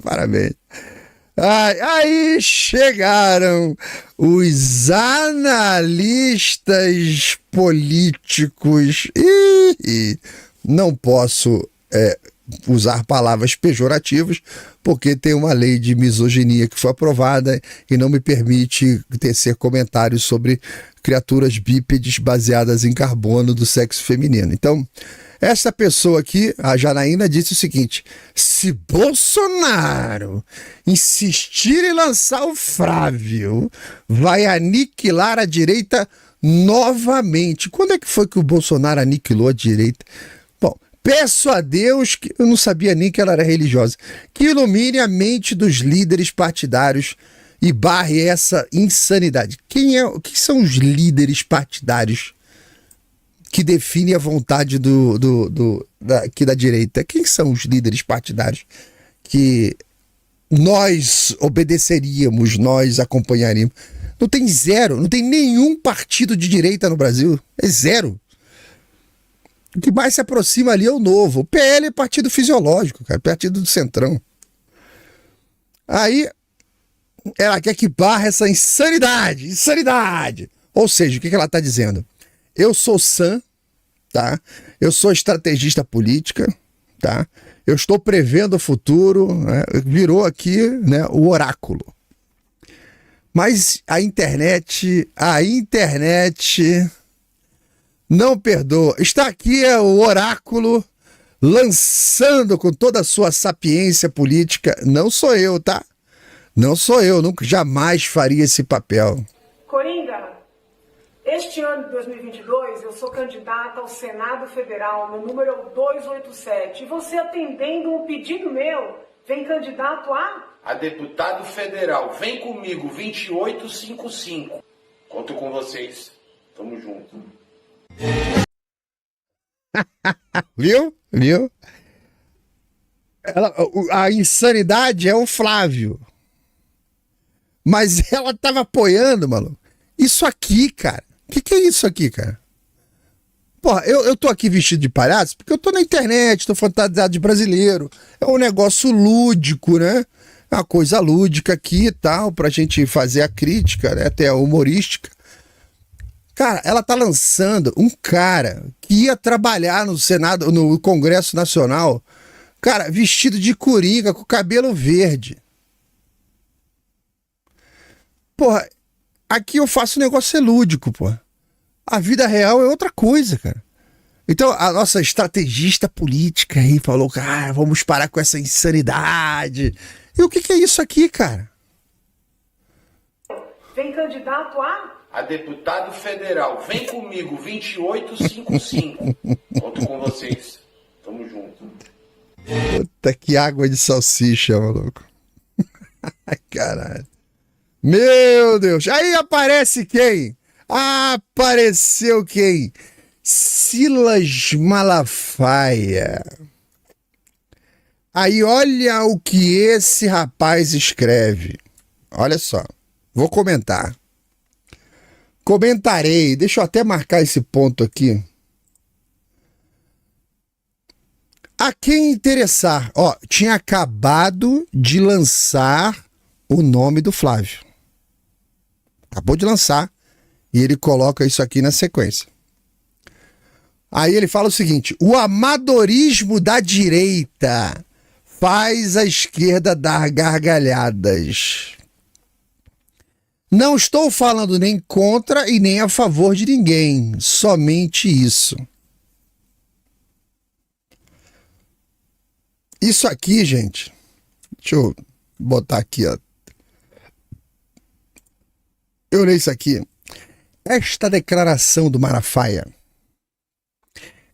Parabéns. Aí chegaram os analistas políticos. Não posso usar palavras pejorativas, porque tem uma lei de misoginia que foi aprovada e não me permite tecer comentários sobre criaturas bípedes baseadas em carbono do sexo feminino. Então, essa pessoa aqui, a Janaína, disse o seguinte: se Bolsonaro insistir em lançar o Flávio, vai aniquilar a direita novamente. Quando é que foi que o Bolsonaro aniquilou a direita? Bom, peço a Deus, que eu não sabia nem que ela era religiosa, que ilumine a mente dos líderes partidários e barre essa insanidade. Quem são os líderes partidários que define a vontade aqui da direita? Quem são os líderes partidários que nós obedeceríamos, nós acompanharíamos? Não tem zero, não tem nenhum partido de direita no Brasil. É zero. O que mais se aproxima ali é o Novo. O PL é partido fisiológico, cara, partido do Centrão. Aí ela quer que barra essa insanidade. Ou seja, o que ela está dizendo? Eu sou sã, tá? Eu sou estrategista política, tá? Eu estou prevendo o futuro, né? Virou aqui, né, o oráculo. Mas a internet não perdoa. Está aqui o oráculo lançando com toda a sua sapiência política. Não sou eu, tá? Não sou eu, nunca, jamais faria esse papel. Coringa, este ano de 2022 eu sou candidata ao Senado Federal no número 287. E você, atendendo um pedido meu, vem candidato a deputado federal. Vem comigo, 2855. Conto com vocês. Tamo junto. Viu? A insanidade é o Flávio. Mas ela tava apoiando, maluco. Isso aqui, cara. O que é isso aqui, cara? Porra, eu tô aqui vestido de palhaço porque eu tô na internet, tô fantasiado de brasileiro. É um negócio lúdico, né? É uma coisa lúdica aqui e tal, pra gente fazer a crítica, né? Até a humorística. Cara, ela tá lançando um cara que ia trabalhar no Senado, no Congresso Nacional, cara, vestido de coringa, com cabelo verde. Porra, aqui eu faço um negócio lúdico, porra. A vida real é outra coisa, cara. Então, a nossa estrategista política aí falou, cara, vamos parar com essa insanidade. E o que é isso aqui, cara? vem candidato a deputado federal. Vem comigo, 2855. Conto com vocês. Tamo junto. Puta, que água de salsicha, maluco. Ai, caralho. Meu Deus. Aí aparece quem? Apareceu quem? Silas Malafaia. Aí olha o que esse rapaz escreve. Olha só. Vou comentar. Comentarei. Deixa eu até marcar esse ponto aqui. A quem interessar. Ó, tinha acabado de lançar o nome do Flávio. Acabou de lançar. E ele coloca isso aqui na sequência. Aí ele fala o seguinte: o amadorismo da direita faz a esquerda dar gargalhadas. Não estou falando nem contra e nem a favor de ninguém. Somente isso. Isso aqui, gente. Deixa eu botar aqui, ó. Eu leio isso aqui. Esta declaração do Malafaia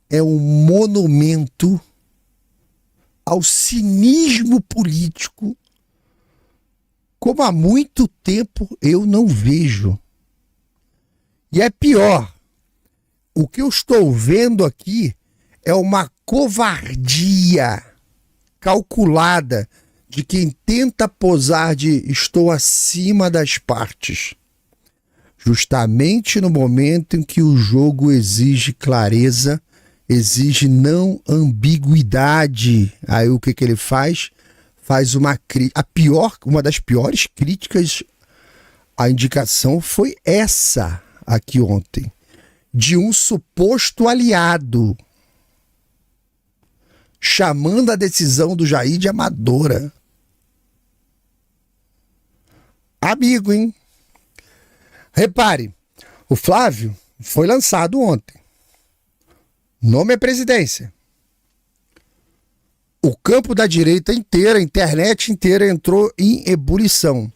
é um monumento ao cinismo político como há muito tempo eu não vejo. E é pior, o que eu estou vendo aqui é uma covardia calculada de quem tenta posar de estou acima das partes. Justamente no momento em que o jogo exige clareza, exige não ambiguidade. Aí o que ele faz? faz uma das piores críticas à indicação foi essa aqui ontem, de um suposto aliado, chamando a decisão do Jair de amadora. Amigo, hein? Repare, o Flávio foi lançado ontem. Nome é presidência. O campo da direita inteira, a internet inteira entrou em ebulição.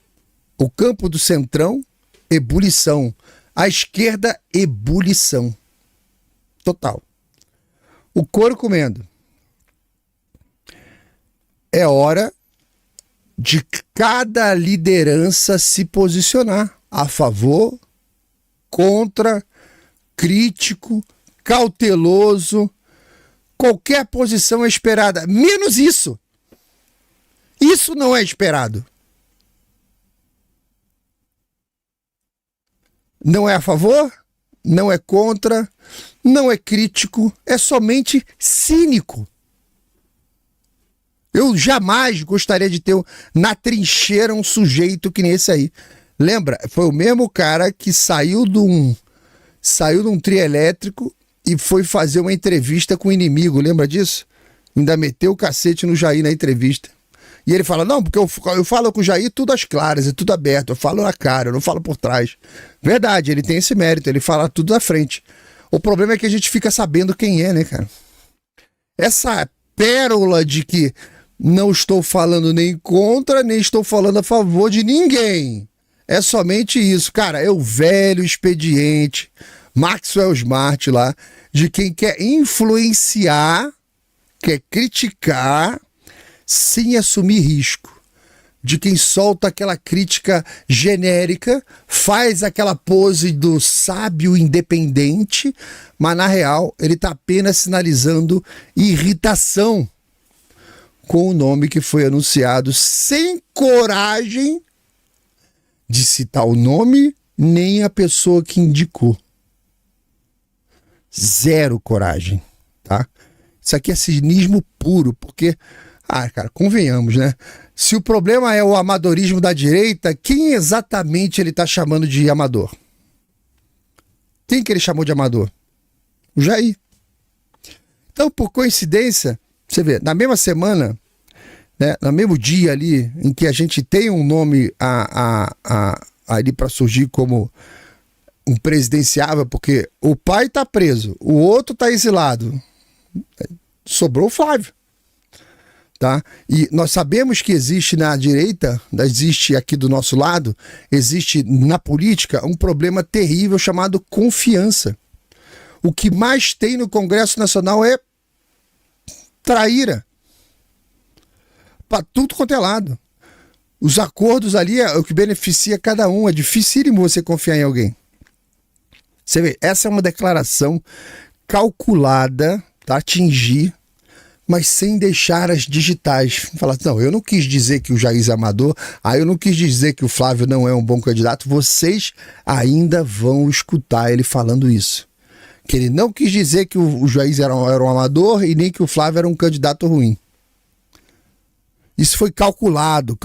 O campo do centrão, ebulição. A esquerda, ebulição. Total. O couro comendo. É hora de cada liderança se posicionar a favor, contra, crítico, cauteloso. Qualquer posição é esperada, menos isso. Isso não é esperado. Não é a favor, não é contra, não é crítico, é somente cínico. Eu jamais gostaria de ter na trincheira um sujeito que nem esse aí. Lembra? Foi o mesmo cara que saiu de um trio elétrico e foi fazer uma entrevista com o inimigo. Lembra disso? Ainda meteu o cacete no Jair na entrevista. E ele fala, não, porque eu falo com o Jair tudo às claras, é tudo aberto. Eu falo na cara, eu não falo por trás. Verdade, ele tem esse mérito, ele fala tudo na frente. O problema é que a gente fica sabendo quem é, né, cara? Essa pérola de que não estou falando nem contra, nem estou falando a favor de ninguém. É somente isso, cara. É o velho expediente, Maxwell Smart lá, de quem quer influenciar, quer criticar, sem assumir risco. De quem solta aquela crítica genérica, faz aquela pose do sábio independente, mas na real ele está apenas sinalizando irritação com o nome que foi anunciado, sem coragem de citar o nome nem a pessoa que indicou. Zero coragem, tá? Isso aqui é cinismo puro, porque, cara, convenhamos, né? Se o problema é o amadorismo da direita, quem exatamente ele está chamando de amador? Quem que ele chamou de amador? O Jair. Então, por coincidência, você vê, na mesma semana, né, no mesmo dia ali, em que a gente tem um nome ali para surgir como um presidenciável, porque o pai está preso, o outro está exilado, sobrou o Flávio. Tá? E nós sabemos que existe na direita, existe aqui do nosso lado, existe na política um problema terrível chamado confiança. O que mais tem no Congresso Nacional é traíra. Para tudo quanto é lado. Os acordos ali é o que beneficia cada um. É dificílimo você confiar em alguém. Você vê, essa é uma declaração calculada para atingir, mas sem deixar as digitais. Falar, não, eu não quis dizer que o Jair é amador, eu não quis dizer que o Flávio não é um bom candidato, vocês ainda vão escutar ele falando isso. Que ele não quis dizer que o Jair era um amador e nem que o Flávio era um candidato ruim. Isso foi calculado.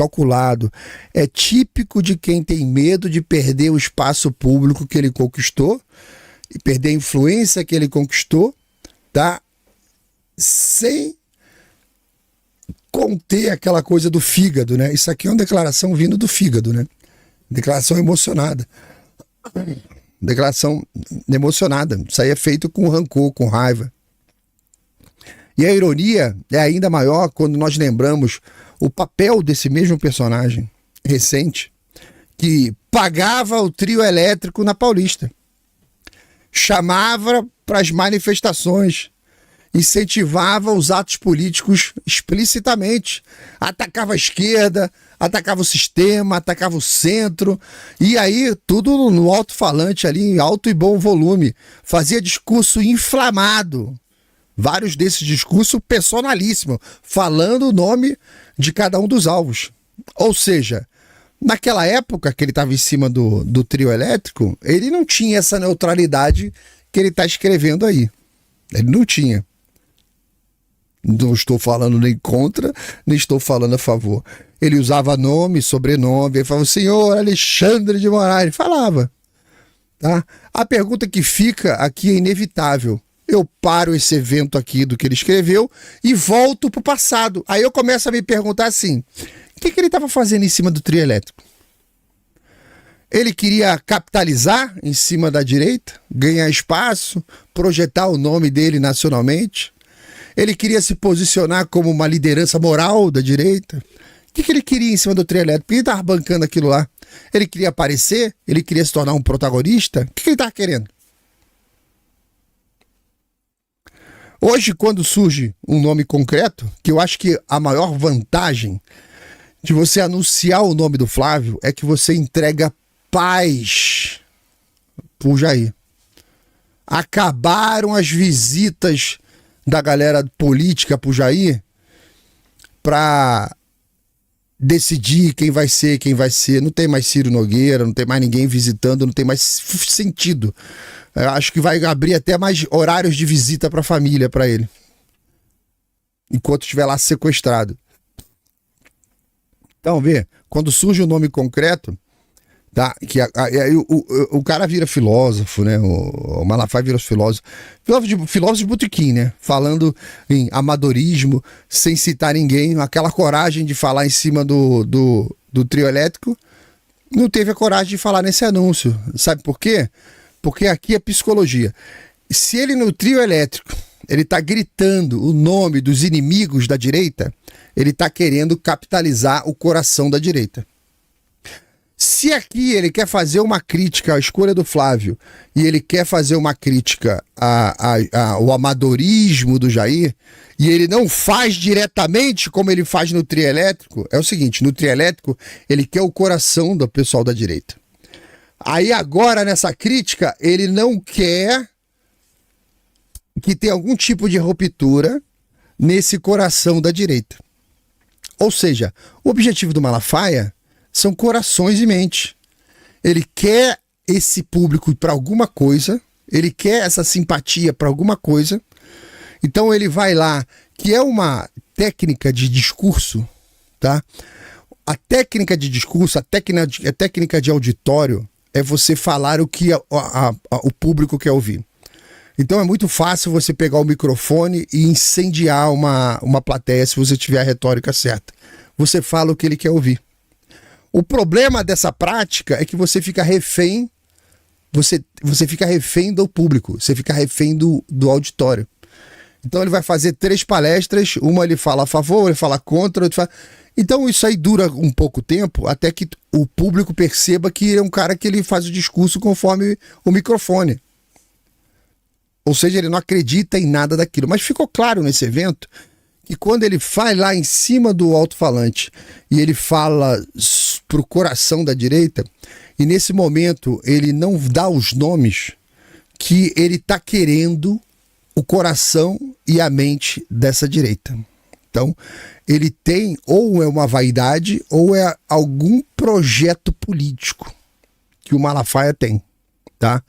É típico de quem tem medo de perder o espaço público que ele conquistou e perder a influência que ele conquistou, tá? Sem conter aquela coisa do fígado, né? Isso aqui é uma declaração vindo do fígado, né? Declaração emocionada. Declaração emocionada. Isso aí é feito com rancor, com raiva. E a ironia é ainda maior quando nós lembramos o papel desse mesmo personagem recente que pagava o trio elétrico na Paulista. Chamava para as manifestações, incentivava os atos políticos explicitamente, atacava a esquerda, atacava o sistema, atacava o centro, e aí tudo no alto-falante ali, em alto e bom volume, fazia discurso inflamado, vários desses discursos personalíssimos, falando o nome de cada um dos alvos. Ou seja, naquela época que ele estava em cima do trio elétrico, ele não tinha essa neutralidade que ele está escrevendo aí. Ele não tinha. Não estou falando nem contra, nem estou falando a favor. Ele usava nome, sobrenome, ele falava, senhor Alexandre de Moraes, falava. Tá? A pergunta que fica aqui é inevitável. Eu paro esse evento aqui do que ele escreveu e volto para o passado. Aí eu começo a me perguntar assim, o que ele estava fazendo em cima do trio elétrico? Ele queria capitalizar em cima da direita, ganhar espaço, projetar o nome dele nacionalmente? Ele queria se posicionar como uma liderança moral da direita? O que ele queria em cima do trio elétrico? Por que ele estava bancando aquilo lá? Ele queria aparecer? Ele queria se tornar um protagonista? O que ele estava querendo? Hoje, quando surge um nome concreto, que eu acho que a maior vantagem de você anunciar o nome do Flávio é que você entrega paz pro Jair. Acabaram as visitas da galera política pro Jair para decidir quem vai ser. Não tem mais Ciro Nogueira, não tem mais ninguém visitando, não tem mais sentido. Eu acho que vai abrir até mais horários de visita para a família, para ele, enquanto estiver lá sequestrado. Então, vê, quando surge o nome concreto, tá, que o cara vira filósofo, né? O Malafaia vira filósofo de botequim, né? Falando em amadorismo, sem citar ninguém, aquela coragem de falar em cima do trio elétrico, não teve a coragem de falar nesse anúncio. Sabe por quê? Porque aqui é psicologia. Se ele no trio elétrico, ele tá gritando o nome dos inimigos da direita, ele tá querendo capitalizar o coração da direita. Se aqui ele quer fazer uma crítica à escolha do Flávio e ele quer fazer uma crítica ao amadorismo do Jair, e ele não faz diretamente como ele faz no trio elétrico, é o seguinte, no trio elétrico ele quer o coração do pessoal da direita. Aí agora nessa crítica ele não quer que tenha algum tipo de ruptura nesse coração da direita. Ou seja, o objetivo do Malafaia são corações e mente. Ele quer esse público para alguma coisa, ele quer essa simpatia para alguma coisa, então ele vai lá, que é uma técnica de discurso, tá? A técnica de discurso, a técnica de auditório é você falar o que o público quer ouvir. Então é muito fácil você pegar o microfone e incendiar uma plateia se você tiver a retórica certa. Você fala o que ele quer ouvir. O problema dessa prática é que você fica refém, você fica refém do público, você fica refém do auditório. Então ele vai fazer 3 palestras, uma ele fala a favor, ele fala contra, outro fala... Então isso aí dura um pouco tempo, até que o público perceba que é um cara que ele faz o discurso conforme o microfone. Ou seja, ele não acredita em nada daquilo. Mas ficou claro nesse evento que quando ele vai lá em cima do alto-falante e ele fala pro coração da direita, e nesse momento ele não dá os nomes, que ele tá querendo o coração e a mente dessa direita. Então, ele tem ou é uma vaidade ou é algum projeto político que o Malafaia tem, tá?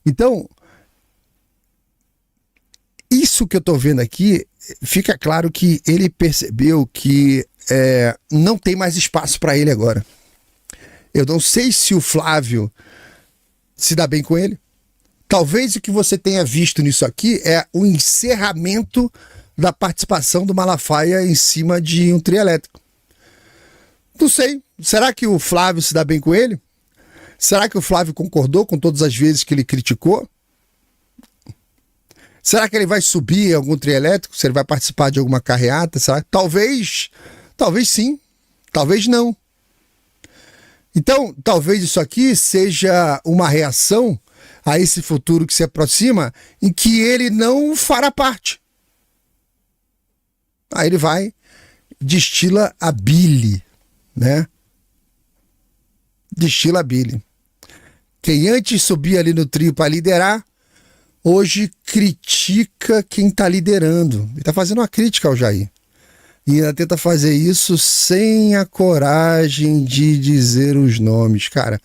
Então, isso que eu tô vendo aqui, fica claro que ele percebeu que não tem mais espaço para ele agora. Eu não sei se o Flávio se dá bem com ele. Talvez o que você tenha visto nisso aqui é o encerramento da participação do Malafaia em cima de um trio elétrico. Não sei. Será que o Flávio se dá bem com ele? Será que o Flávio concordou com todas as vezes que ele criticou? Será que ele vai subir em algum trio elétrico? Se ele vai participar de alguma carreata? Será? Talvez sim, talvez não. Então, talvez isso aqui seja uma reação a esse futuro que se aproxima, em que ele não fará parte. Aí ele vai, destila a bile, né? Destila a bile. Quem antes subia ali no trio para liderar, hoje critica quem está liderando. Ele está fazendo uma crítica ao Jair. E ainda tenta fazer isso sem a coragem de dizer os nomes. Cara,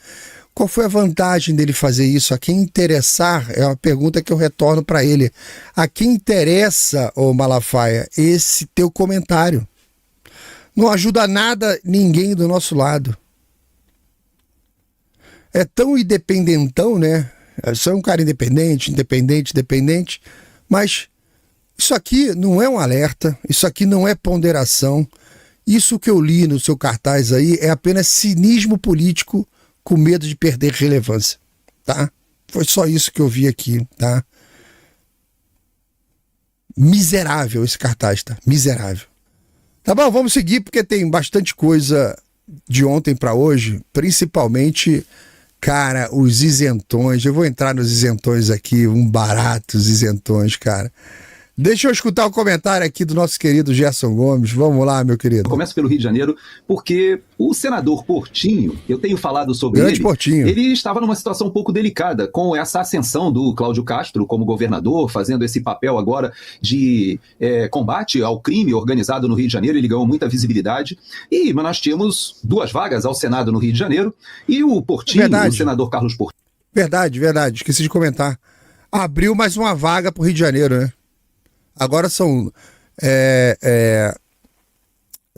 Qual foi a vantagem dele fazer isso? A quem interessar, é uma pergunta que eu retorno para ele. A quem interessa, ô Malafaia, esse teu comentário? Não ajuda nada ninguém do nosso lado. É tão independentão, né? Você é um cara independente, mas isso aqui não é um alerta, isso aqui não é ponderação. Isso que eu li no seu cartaz aí é apenas cinismo político com medo de perder relevância, tá? Foi só isso que eu vi aqui, tá? Miserável esse cartaz, tá? Miserável. Tá bom, vamos seguir porque tem bastante coisa de ontem para hoje, principalmente, cara, os isentões. Eu vou entrar nos isentões aqui, baratos isentões, cara. Deixa eu escutar o comentário aqui do nosso querido Gerson Gomes. Vamos lá, meu querido. Eu começo pelo Rio de Janeiro, porque o senador Portinho, eu tenho falado sobre Grande ele, Portinho. Ele estava numa situação um pouco delicada com essa ascensão do Cláudio Castro como governador, fazendo esse papel agora de combate ao crime organizado no Rio de Janeiro. Ele ganhou muita visibilidade. Mas nós tínhamos 2 vagas ao Senado no Rio de Janeiro, e o Portinho, o senador Carlos Portinho... Verdade, esqueci de comentar. Abriu mais uma vaga pro Rio de Janeiro, né? Agora são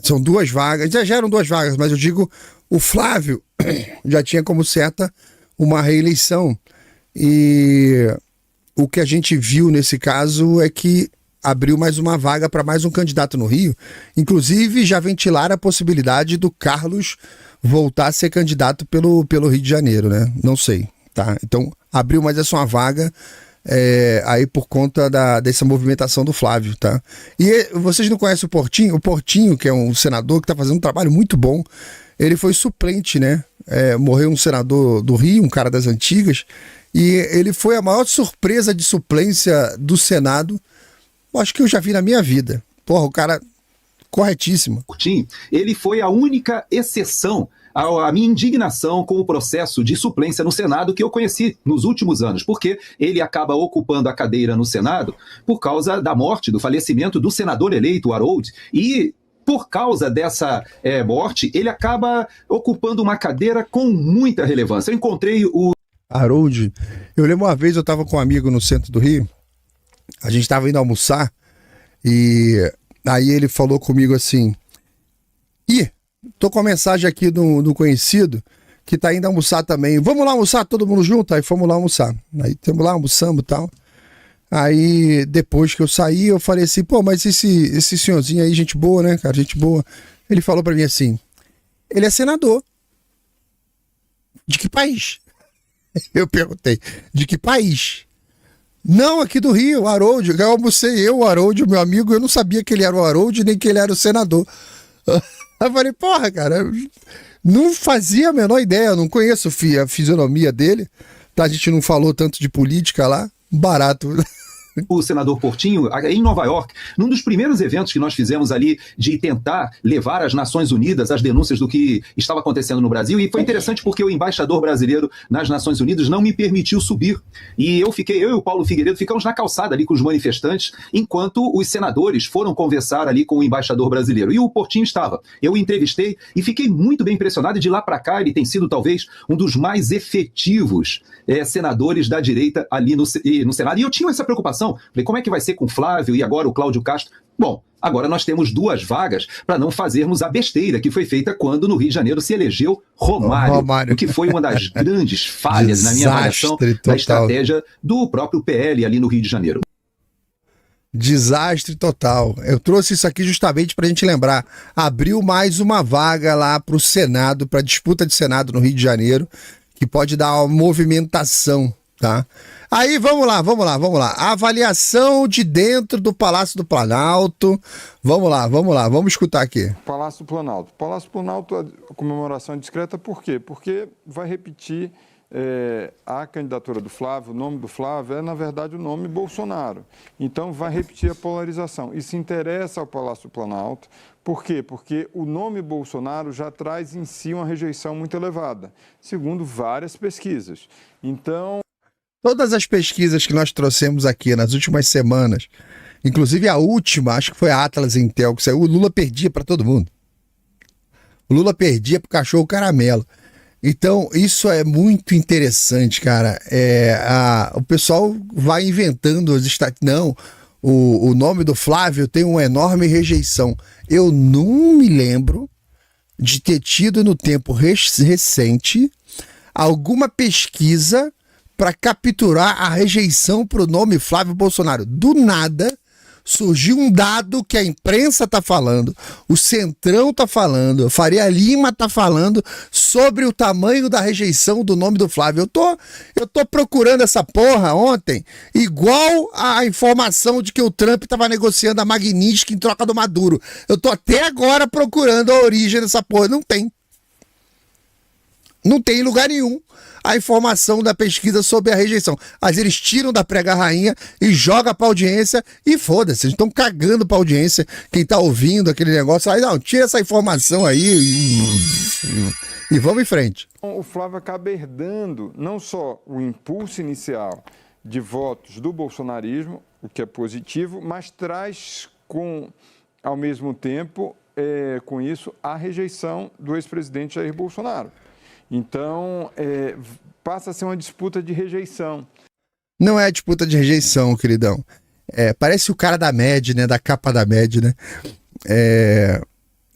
2 vagas, já eram 2 vagas, mas eu digo, o Flávio já tinha como certa uma reeleição. E o que a gente viu nesse caso é que abriu mais uma vaga para mais um candidato no Rio. Inclusive, já ventilaram a possibilidade do Carlos voltar a ser candidato pelo Rio de Janeiro, né? Não sei, tá? Então, abriu mais essa uma vaga... aí por conta dessa movimentação do Flávio, tá? E vocês não conhecem o Portinho, que é um senador que tá fazendo um trabalho muito bom. Ele foi suplente, né? Morreu um senador do Rio, um cara das antigas, e ele foi a maior surpresa de suplência do Senado, acho que eu já vi na minha vida. Porra, o cara corretíssimo. Portinho, ele foi a única exceção a minha indignação com o processo de suplência no Senado que eu conheci nos últimos anos, porque ele acaba ocupando a cadeira no Senado por causa da morte, do falecimento do senador eleito, Harold, e por causa dessa morte, ele acaba ocupando uma cadeira com muita relevância. Eu encontrei o Harold. Eu lembro uma vez, eu estava com um amigo no centro do Rio, a gente estava indo almoçar, e aí ele falou comigo assim: tô com a mensagem aqui do conhecido que tá indo almoçar também. Vamos lá almoçar todo mundo junto? Aí fomos lá almoçar. Aí temos lá, almoçamos e tal. Aí depois que eu saí, eu falei assim, pô, mas esse senhorzinho aí, gente boa, né, cara? Gente boa. Ele falou pra mim assim, ele é senador. De que país? Eu perguntei, de que país? Não, aqui do Rio, Harold. Eu almocei o Harold, o meu amigo, eu não sabia que ele era o Harold, nem que ele era o senador. Eu falei, porra, cara, não fazia a menor ideia, eu não conheço a fisionomia dele, tá? A gente não falou tanto de política lá, barato. O senador Portinho, em Nova York, num dos primeiros eventos que nós fizemos ali de tentar levar às Nações Unidas as denúncias do que estava acontecendo no Brasil, e foi interessante porque o embaixador brasileiro nas Nações Unidas não me permitiu subir, e eu e o Paulo Figueiredo ficamos na calçada ali com os manifestantes, enquanto os senadores foram conversar ali com o embaixador brasileiro, e o Portinho estava. Eu o entrevistei e fiquei muito bem impressionado, e de lá para cá ele tem sido talvez um dos mais efetivos senadores da direita ali no Senado, e eu tinha essa preocupação. Falei, como é que vai ser com o Flávio e agora o Cláudio Castro? Bom, agora nós temos 2 vagas para não fazermos a besteira que foi feita quando no Rio de Janeiro se elegeu Romário. O que foi uma das grandes falhas na minha avaliação da estratégia do próprio PL ali no Rio de Janeiro. Desastre total. Eu trouxe isso aqui justamente para a gente lembrar. Abriu mais uma vaga lá para o Senado, para disputa de Senado no Rio de Janeiro, que pode dar uma movimentação, tá? Aí, vamos lá. A avaliação de dentro do Palácio do Planalto. Vamos lá, vamos escutar aqui. Palácio do Planalto. Palácio do Planalto, a comemoração é discreta, por quê? Porque vai repetir a candidatura do Flávio, o nome do Flávio é, na verdade, o nome Bolsonaro. Então, vai repetir a polarização. Isso interessa ao Palácio do Planalto. Por quê? Porque o nome Bolsonaro já traz em si uma rejeição muito elevada, segundo várias pesquisas. Então... Todas as pesquisas que nós trouxemos aqui nas últimas semanas, inclusive a última, acho que foi a Atlas Intel, que saiu, o Lula perdia para todo mundo. O Lula perdia para o cachorro caramelo. Então, isso é muito interessante, cara. O pessoal vai inventando as estatísticas. Não, o nome do Flávio tem uma enorme rejeição. Eu não me lembro de ter tido no tempo recente alguma pesquisa para capturar a rejeição para o nome Flávio Bolsonaro. Do nada, surgiu um dado que a imprensa está falando, o Centrão está falando, a Faria Lima está falando sobre o tamanho da rejeição do nome do Flávio. Eu tô procurando essa porra ontem, igual a informação de que o Trump estava negociando a Magnitsky em troca do Maduro. Eu tô até agora procurando a origem dessa porra. Não tem. Não tem em lugar nenhum a informação da pesquisa sobre a rejeição. Mas eles tiram da prega rainha e jogam pra audiência e foda-se, eles estão cagando pra audiência. Quem tá ouvindo aquele negócio, aí não, tira essa informação aí e vamos em frente. O Flávio acaba herdando não só o impulso inicial de votos do bolsonarismo, o que é positivo, mas traz ao mesmo tempo, com isso, a rejeição do ex-presidente Jair Bolsonaro. Então, passa a ser uma disputa de rejeição. Não é disputa de rejeição, queridão. Parece o cara da MED, né? Da capa da MED, né?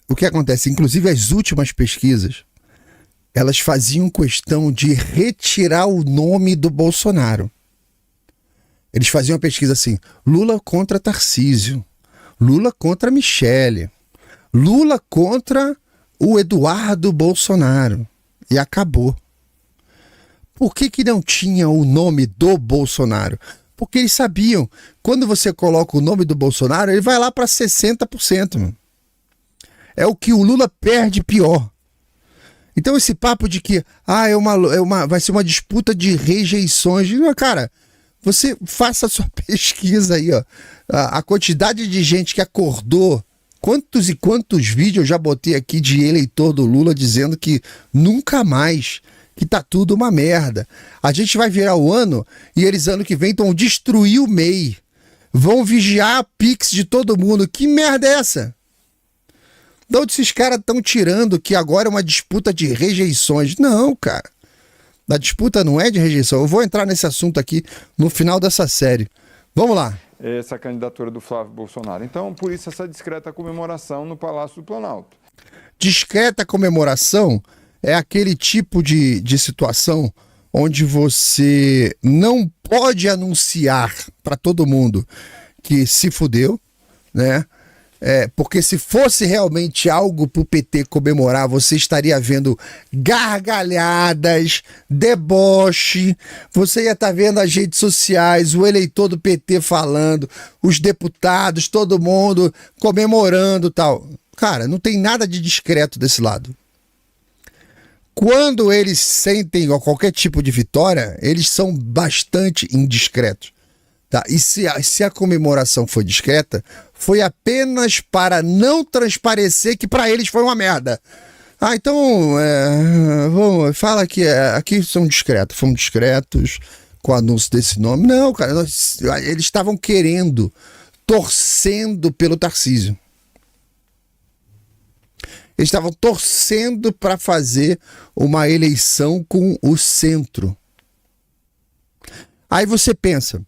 O que acontece? Inclusive, as últimas pesquisas, elas faziam questão de retirar o nome do Bolsonaro. Eles faziam uma pesquisa assim, Lula contra Tarcísio, Lula contra Michele, Lula contra o Eduardo Bolsonaro. E acabou. Por que não tinha o nome do Bolsonaro? Porque eles sabiam, quando você coloca o nome do Bolsonaro, ele vai lá para 60%. Mano. É o que o Lula perde pior. Então esse papo de que vai ser uma disputa de rejeições, cara, você faça a sua pesquisa aí, ó. A quantidade de gente que acordou. Quantos e quantos vídeos eu já botei aqui de eleitor do Lula dizendo que nunca mais, que tá tudo uma merda. A gente vai virar o ano e eles ano que vem vão destruir o MEI. Vão vigiar a Pix de todo mundo. Que merda é essa? De onde esses caras estão tirando que agora é uma disputa de rejeições? Não, cara. A disputa não é de rejeição. Eu vou entrar nesse assunto aqui no final dessa série. Vamos lá. Essa candidatura do Flávio Bolsonaro. Então, por isso, essa discreta comemoração no Palácio do Planalto. Discreta comemoração é aquele tipo de situação onde você não pode anunciar para todo mundo que se fudeu, né? Porque se fosse realmente algo para o PT comemorar, você estaria vendo gargalhadas, deboche, você ia estar vendo as redes sociais, o eleitor do PT falando, os deputados, todo mundo comemorando e tal. Cara, não tem nada de discreto desse lado. Quando eles sentem qualquer tipo de vitória, eles são bastante indiscretos. Tá? E se a comemoração foi discreta, foi apenas para não transparecer que para eles foi uma merda. Então, fala que aqui são discretos, fomos discretos com o anúncio desse nome. Não, cara, eles estavam torcendo pelo Tarcísio. Eles estavam torcendo para fazer uma eleição com o centro. Aí você pensa,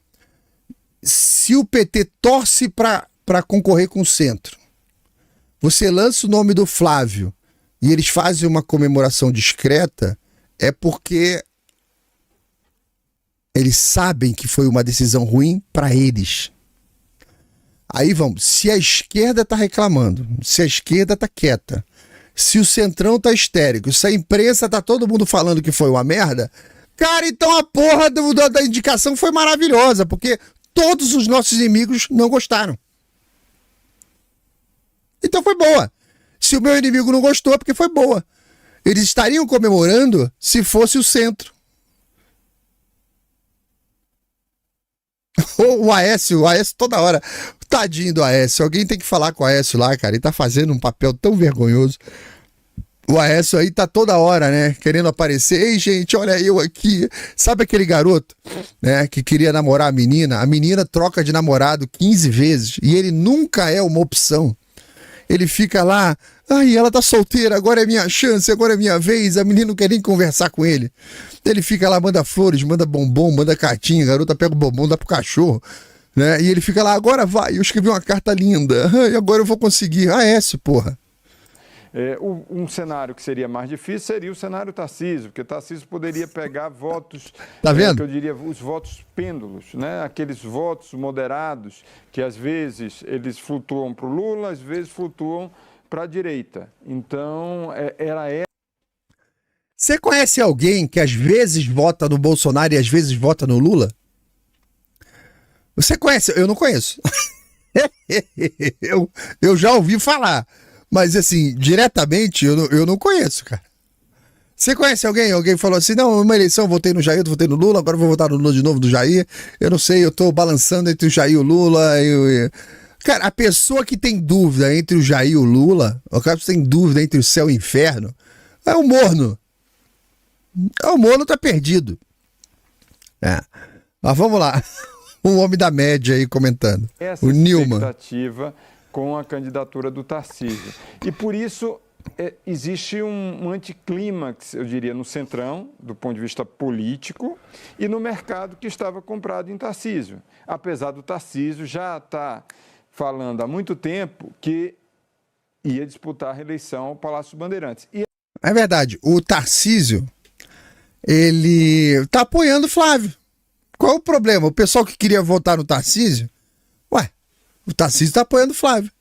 se o PT torce para concorrer com o centro, você lança o nome do Flávio e eles fazem uma comemoração discreta, é porque eles sabem que foi uma decisão ruim para eles. Aí vamos, se a esquerda está reclamando, se a esquerda está quieta, se o centrão está histérico, se a imprensa está todo mundo falando que foi uma merda, cara, então a porra da indicação foi maravilhosa, porque todos os nossos inimigos não gostaram. Então foi boa. Se o meu inimigo não gostou, é porque foi boa. Eles estariam comemorando se fosse o centro. O Aécio toda hora. Tadinho do Aécio. Alguém tem que falar com o Aécio lá, cara. Ele tá fazendo um papel tão vergonhoso. O Aécio aí tá toda hora, né? Querendo aparecer. Ei, gente, olha eu aqui. Sabe aquele garoto, né? Que queria namorar a menina? A menina troca de namorado 15 vezes. E ele nunca é uma opção. ele fica lá, ai, ela tá solteira, agora é minha chance, agora é minha vez, a menina não quer nem conversar com ele. Ele fica lá, manda flores, manda bombom, manda cartinha, a garota pega o bombom, dá pro cachorro, né? E ele fica lá, agora vai, eu escrevi uma carta linda, e agora eu vou conseguir. Ah, porra. Um cenário que seria mais difícil seria o cenário Tarcísio, porque Tarcísio poderia pegar votos, tá vendo? que eu diria os votos pêndulos, né? Aqueles votos moderados que às vezes eles flutuam para o Lula, às vezes flutuam para a direita. Então, era essa. Você conhece alguém que às vezes vota no Bolsonaro e às vezes vota no Lula? Você conhece? Eu não conheço. eu já ouvi falar. Mas assim, diretamente eu não conheço, cara. Você conhece alguém? Alguém falou assim, não, uma eleição eu votei no Jair, eu votei no Lula, agora eu vou votar no Lula de novo do Jair. Eu não sei, eu tô balançando entre o Jair e o Lula. Cara, a pessoa que tem dúvida entre o Jair e o Lula, o cara que tem dúvida entre o céu e o inferno, é o morno. O morno tá perdido. Mas vamos lá. Um homem da média aí comentando. Essa o Nilman. Expectativa com a candidatura do Tarcísio. E por isso existe um anticlímax, eu diria, no Centrão, do ponto de vista político, e no mercado que estava comprado em Tarcísio. Apesar do Tarcísio já estar falando há muito tempo que ia disputar a reeleição ao Palácio Bandeirantes. É verdade, o Tarcísio, ele está apoiando o Flávio. Qual é o problema? O pessoal que queria votar no Tarcísio, o Tarcísio está apoiando o Flávio.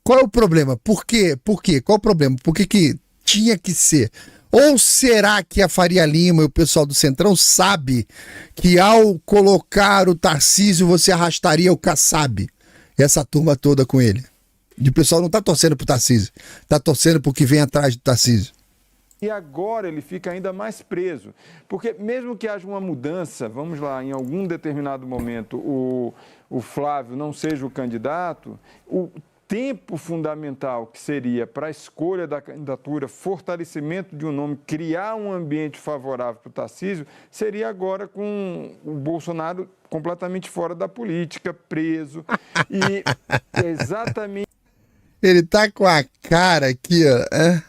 Qual é o problema? Por quê? Qual é o problema? Por que tinha que ser? Ou será que a Faria Lima e o pessoal do Centrão sabe que ao colocar o Tarcísio você arrastaria o Kassab? Essa turma toda com ele. E o pessoal não está torcendo pro Tarcísio, está torcendo pro que vem atrás do Tarcísio. E agora ele fica ainda mais preso, porque mesmo que haja uma mudança, vamos lá, em algum determinado momento o Flávio não seja o candidato, o tempo fundamental que seria para a escolha da candidatura, fortalecimento de um nome, criar um ambiente favorável para o Tarcísio, seria agora com o Bolsonaro completamente fora da política, preso, e exatamente... Ele tá com a cara aqui, ó,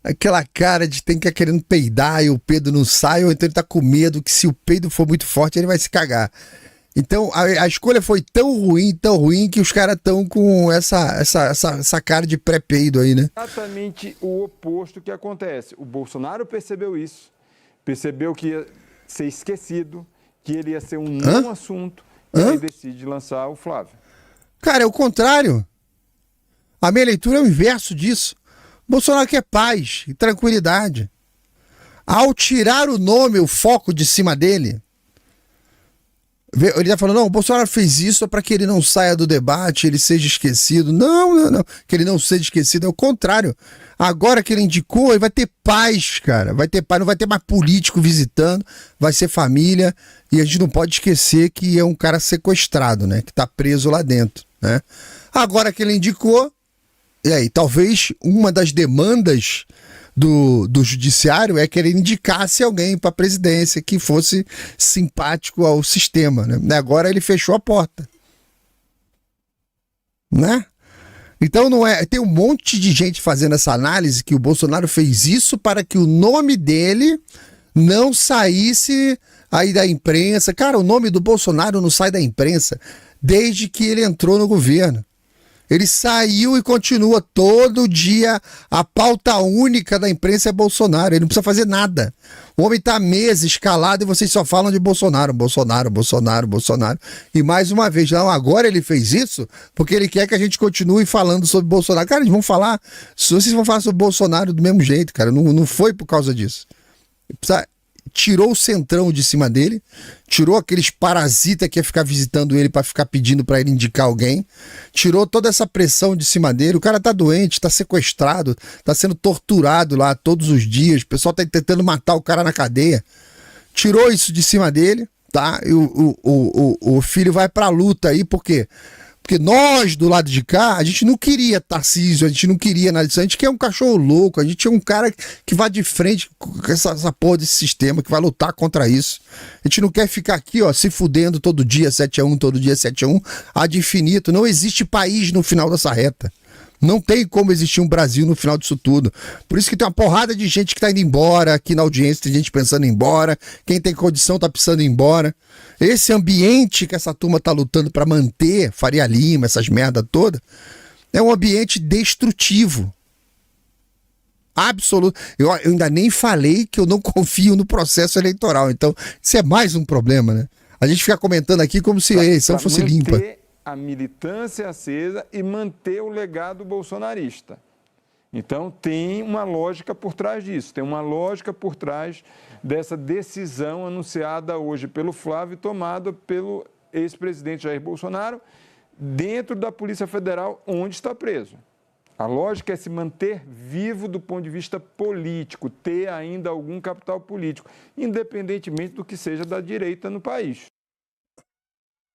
aquela cara de tem que querendo peidar e o peido não sai, ou então ele tá com medo que se o peido for muito forte ele vai se cagar. Então a escolha foi tão ruim que os caras estão com essa cara de pré-peido aí, né? Exatamente o oposto que acontece. O Bolsonaro percebeu isso, percebeu que ia ser esquecido, que ele ia ser um não assunto, e aí decide lançar o Flávio. Cara, é o contrário. A minha leitura é o inverso disso. Bolsonaro quer paz e tranquilidade. Ao tirar o nome, o foco de cima dele, ele tá falando, não, o Bolsonaro fez isso para que ele não saia do debate, ele seja esquecido. Não. Que ele não seja esquecido, é o contrário. Agora que ele indicou, ele vai ter paz, cara. Vai ter paz, não vai ter mais político visitando, vai ser família. E a gente não pode esquecer que é um cara sequestrado, né? Que tá preso lá dentro, né? Agora que ele indicou, e aí, talvez uma das demandas do judiciário é que ele indicasse alguém para a presidência que fosse simpático ao sistema, né? Agora ele fechou a porta, né? Então não é, tem um monte de gente fazendo essa análise que o Bolsonaro fez isso para que o nome dele não saísse aí da imprensa. Cara, o nome do Bolsonaro não sai da imprensa desde que ele entrou no governo. Ele saiu e continua todo dia. A pauta única da imprensa é Bolsonaro. Ele não precisa fazer nada. O homem está meses calado e vocês só falam de Bolsonaro. E mais uma vez, não, agora ele fez isso porque ele quer que a gente continue falando sobre Bolsonaro. Cara, eles vão falar, vocês vão falar sobre Bolsonaro do mesmo jeito, cara. Não foi por causa disso. Tirou o Centrão de cima dele, tirou aqueles parasitas que ia ficar visitando ele para ficar pedindo para ele indicar alguém, tirou toda essa pressão de cima dele. O cara tá doente, tá sequestrado, tá sendo torturado lá todos os dias, o pessoal tá tentando matar o cara na cadeia. Tirou isso de cima dele, tá? E o filho vai pra luta aí, por quê? Porque nós, do lado de cá, a gente não queria Tarcísio, a gente não queria nada disso, a gente quer um cachorro louco, a gente é um cara que vai de frente com essa porra desse sistema, que vai lutar contra isso. A gente não quer ficar aqui, ó, se fudendo todo dia 7-1, todo dia 7-1, ad infinito. Não existe país no final dessa reta. Não tem como existir um Brasil no final disso tudo. Por isso que tem uma porrada de gente que tá indo embora. Aqui na audiência tem gente pensando em ir embora. Quem tem condição tá precisando ir embora. Esse ambiente que essa turma tá lutando para manter, Faria Lima, essas merda toda, é um ambiente destrutivo. Absoluto. Eu ainda nem falei que eu não confio no processo eleitoral. Então, isso é mais um problema, né? A gente fica comentando aqui como se a eleição fosse limpa. A militância acesa e manter o legado bolsonarista. Então, tem uma lógica por trás disso, tem uma lógica por trás dessa decisão anunciada hoje pelo Flávio e tomada pelo ex-presidente Jair Bolsonaro dentro da Polícia Federal, onde está preso. A lógica é se manter vivo do ponto de vista político, ter ainda algum capital político, independentemente do que seja da direita no país.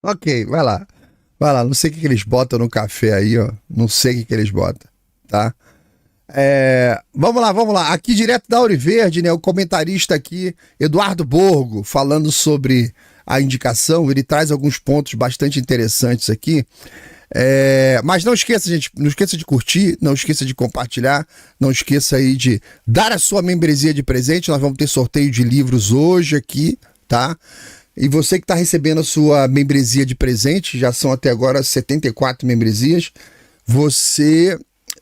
Ok, vai lá. Vai lá, não sei o que eles botam no café aí, ó. Não sei o que eles botam, tá? Vamos lá. Aqui direto da Ouro Verde, né? O comentarista aqui, Eduardo Borgo, falando sobre a indicação. Ele traz alguns pontos bastante interessantes aqui. Mas não esqueça, gente, não esqueça de curtir, não esqueça de compartilhar, não esqueça aí de dar a sua membresia de presente. Nós vamos ter sorteio de livros hoje aqui, tá? E você que está recebendo a sua membresia de presente, já são até agora 74 membresias, você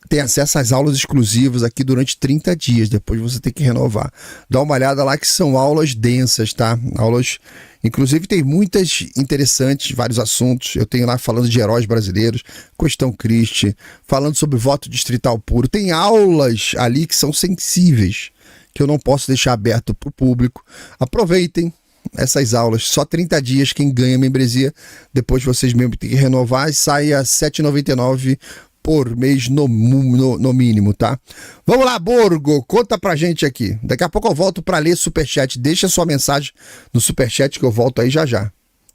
tem acesso às aulas exclusivas aqui durante 30 dias, depois você tem que renovar. Dá uma olhada lá que são aulas densas, tá? Aulas, inclusive tem muitas interessantes, vários assuntos. Eu tenho lá falando de heróis brasileiros, questão Christie, falando sobre voto distrital puro. Tem aulas ali que são sensíveis, que eu não posso deixar aberto para o público. Aproveitem essas aulas, só 30 dias quem ganha membresia, depois vocês mesmo têm que renovar e sai a R$ 7,99 por mês no mínimo, tá? Vamos lá, Borgo, conta pra gente aqui. Daqui a pouco eu volto pra ler Superchat. Deixa sua mensagem no Superchat que eu volto aí já já.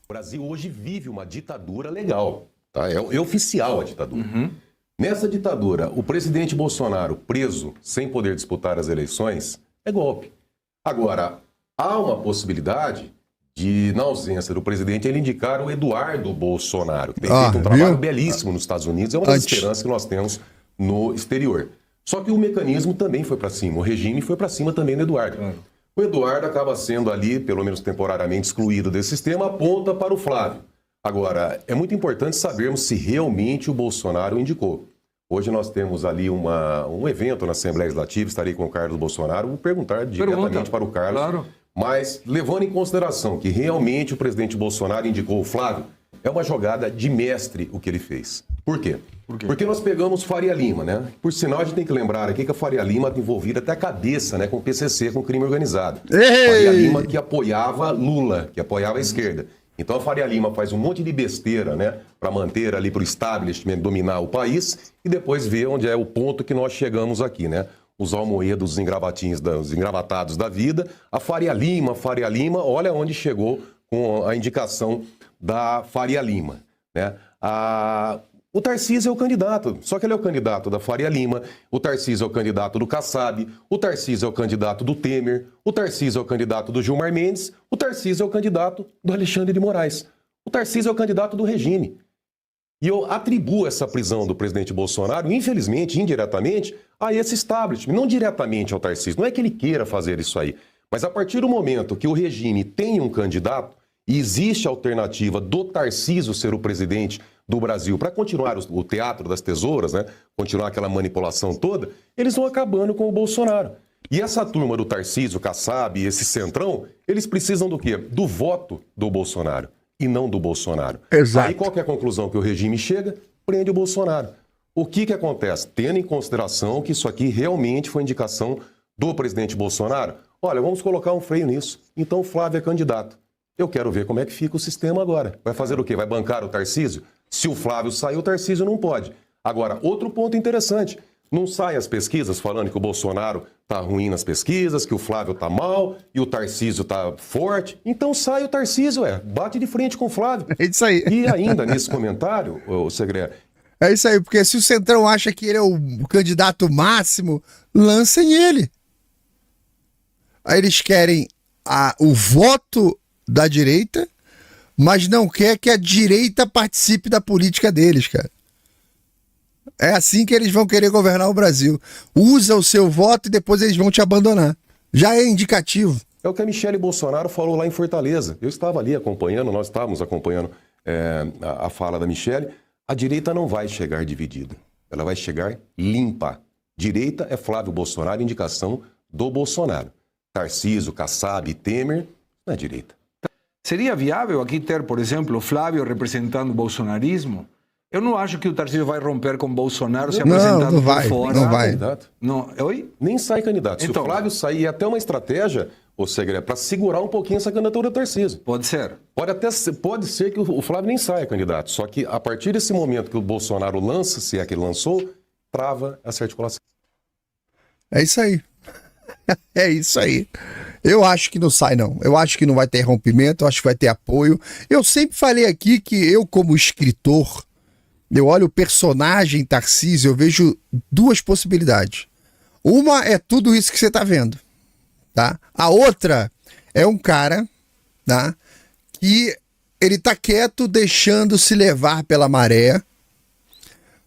O Brasil hoje vive uma ditadura legal, tá? É oficial a ditadura. Nessa ditadura, o presidente Bolsonaro preso sem poder disputar as eleições é golpe. Agora, há uma possibilidade de, na ausência do presidente, ele indicar o Eduardo Bolsonaro, que tem feito um trabalho belíssimo nos Estados Unidos. É uma das esperanças que nós temos no exterior. Só que o mecanismo também foi para cima, o regime foi para cima também do Eduardo. O Eduardo acaba sendo ali, pelo menos temporariamente, excluído desse sistema, aponta para o Flávio. Agora, é muito importante sabermos se realmente o Bolsonaro indicou. Hoje nós temos ali um evento na Assembleia Legislativa, estarei com o Carlos Bolsonaro, vou perguntar diretamente para o Carlos. Claro. Mas, levando em consideração que realmente o presidente Bolsonaro indicou o Flávio, é uma jogada de mestre o que ele fez. Por quê? Porque nós pegamos Faria Lima, né? Por sinal, a gente tem que lembrar aqui que a Faria Lima está envolvida até a cabeça, né, com o PCC, com o crime organizado. Faria Lima que apoiava Lula, que apoiava a esquerda. Então a Faria Lima faz um monte de besteira, né, para manter ali para o establishment dominar o país e depois ver onde é o ponto que nós chegamos aqui, né? Os almoedos, os engravatados da vida. A Faria Lima, olha onde chegou com a indicação da Faria Lima, né? O Tarcísio é o candidato, só que ele é o candidato da Faria Lima, o Tarcísio é o candidato do Kassab, o Tarcísio é o candidato do Temer, o Tarcísio é o candidato do Gilmar Mendes, o Tarcísio é o candidato do Alexandre de Moraes, o Tarcísio é o candidato do regime. E eu atribuo essa prisão do presidente Bolsonaro, infelizmente, indiretamente, a esse establishment, não diretamente ao Tarcísio. Não é que ele queira fazer isso aí, mas a partir do momento que o regime tem um candidato e existe a alternativa do Tarcísio ser o presidente do Brasil para continuar o teatro das tesouras, né? Continuar aquela manipulação toda, eles vão acabando com o Bolsonaro. E essa turma do Tarcísio, Kassab, esse centrão, eles precisam do quê? Do voto do Bolsonaro e não do Bolsonaro. Exato. Aí qual que é a conclusão que o regime chega? Prende o Bolsonaro. O que acontece? Tendo em consideração que isso aqui realmente foi indicação do presidente Bolsonaro, olha, vamos colocar um freio nisso. Então o Flávio é candidato. Eu quero ver como é que fica o sistema agora. Vai fazer o quê? Vai bancar o Tarcísio? Se o Flávio sair, o Tarcísio não pode. Agora, outro ponto interessante. Não saem as pesquisas falando que o Bolsonaro tá ruim nas pesquisas, que o Flávio tá mal e o Tarcísio tá forte. Então sai o Tarcísio, bate de frente com o Flávio. É isso aí. E ainda nesse comentário, o Segredo, É isso aí, porque se o Centrão acha que ele é o candidato máximo, lancem ele. Aí eles querem o voto da direita, mas não quer que a direita participe da política deles, cara. É assim que eles vão querer governar o Brasil. Usa o seu voto e depois eles vão te abandonar. Já é indicativo. é o que a Michele Bolsonaro falou lá em Fortaleza. Eu estava ali acompanhando, nós estávamos acompanhando a fala da Michele. A direita não vai chegar dividida, ela vai chegar limpa. Direita é Flávio Bolsonaro, indicação do Bolsonaro. Tarcísio, Kassab e Temer, na direita. Seria viável aqui ter, por exemplo, Flávio representando o bolsonarismo? Eu não acho que o Tarcísio vai romper com Bolsonaro se apresentando por fora. Não vai. Não, oi? Nem sai candidato. Então, se o Flávio sair, é até uma estratégia, ô Segredo, para segurar um pouquinho essa candidatura do Tarcísio. Pode ser. Pode ser que o Flávio nem saia candidato. Só que a partir desse momento que o Bolsonaro lança, se é que ele lançou, trava essa articulação. É isso aí. É isso aí. Eu acho que não sai, não. Eu acho que não vai ter rompimento, eu acho que vai ter apoio. Eu sempre falei aqui que eu, como escritor, eu olho o personagem Tarcísio, eu vejo duas possibilidades. Uma é tudo isso que você está vendo, tá? A outra é um cara, tá? Que ele tá quieto, deixando se levar pela maré.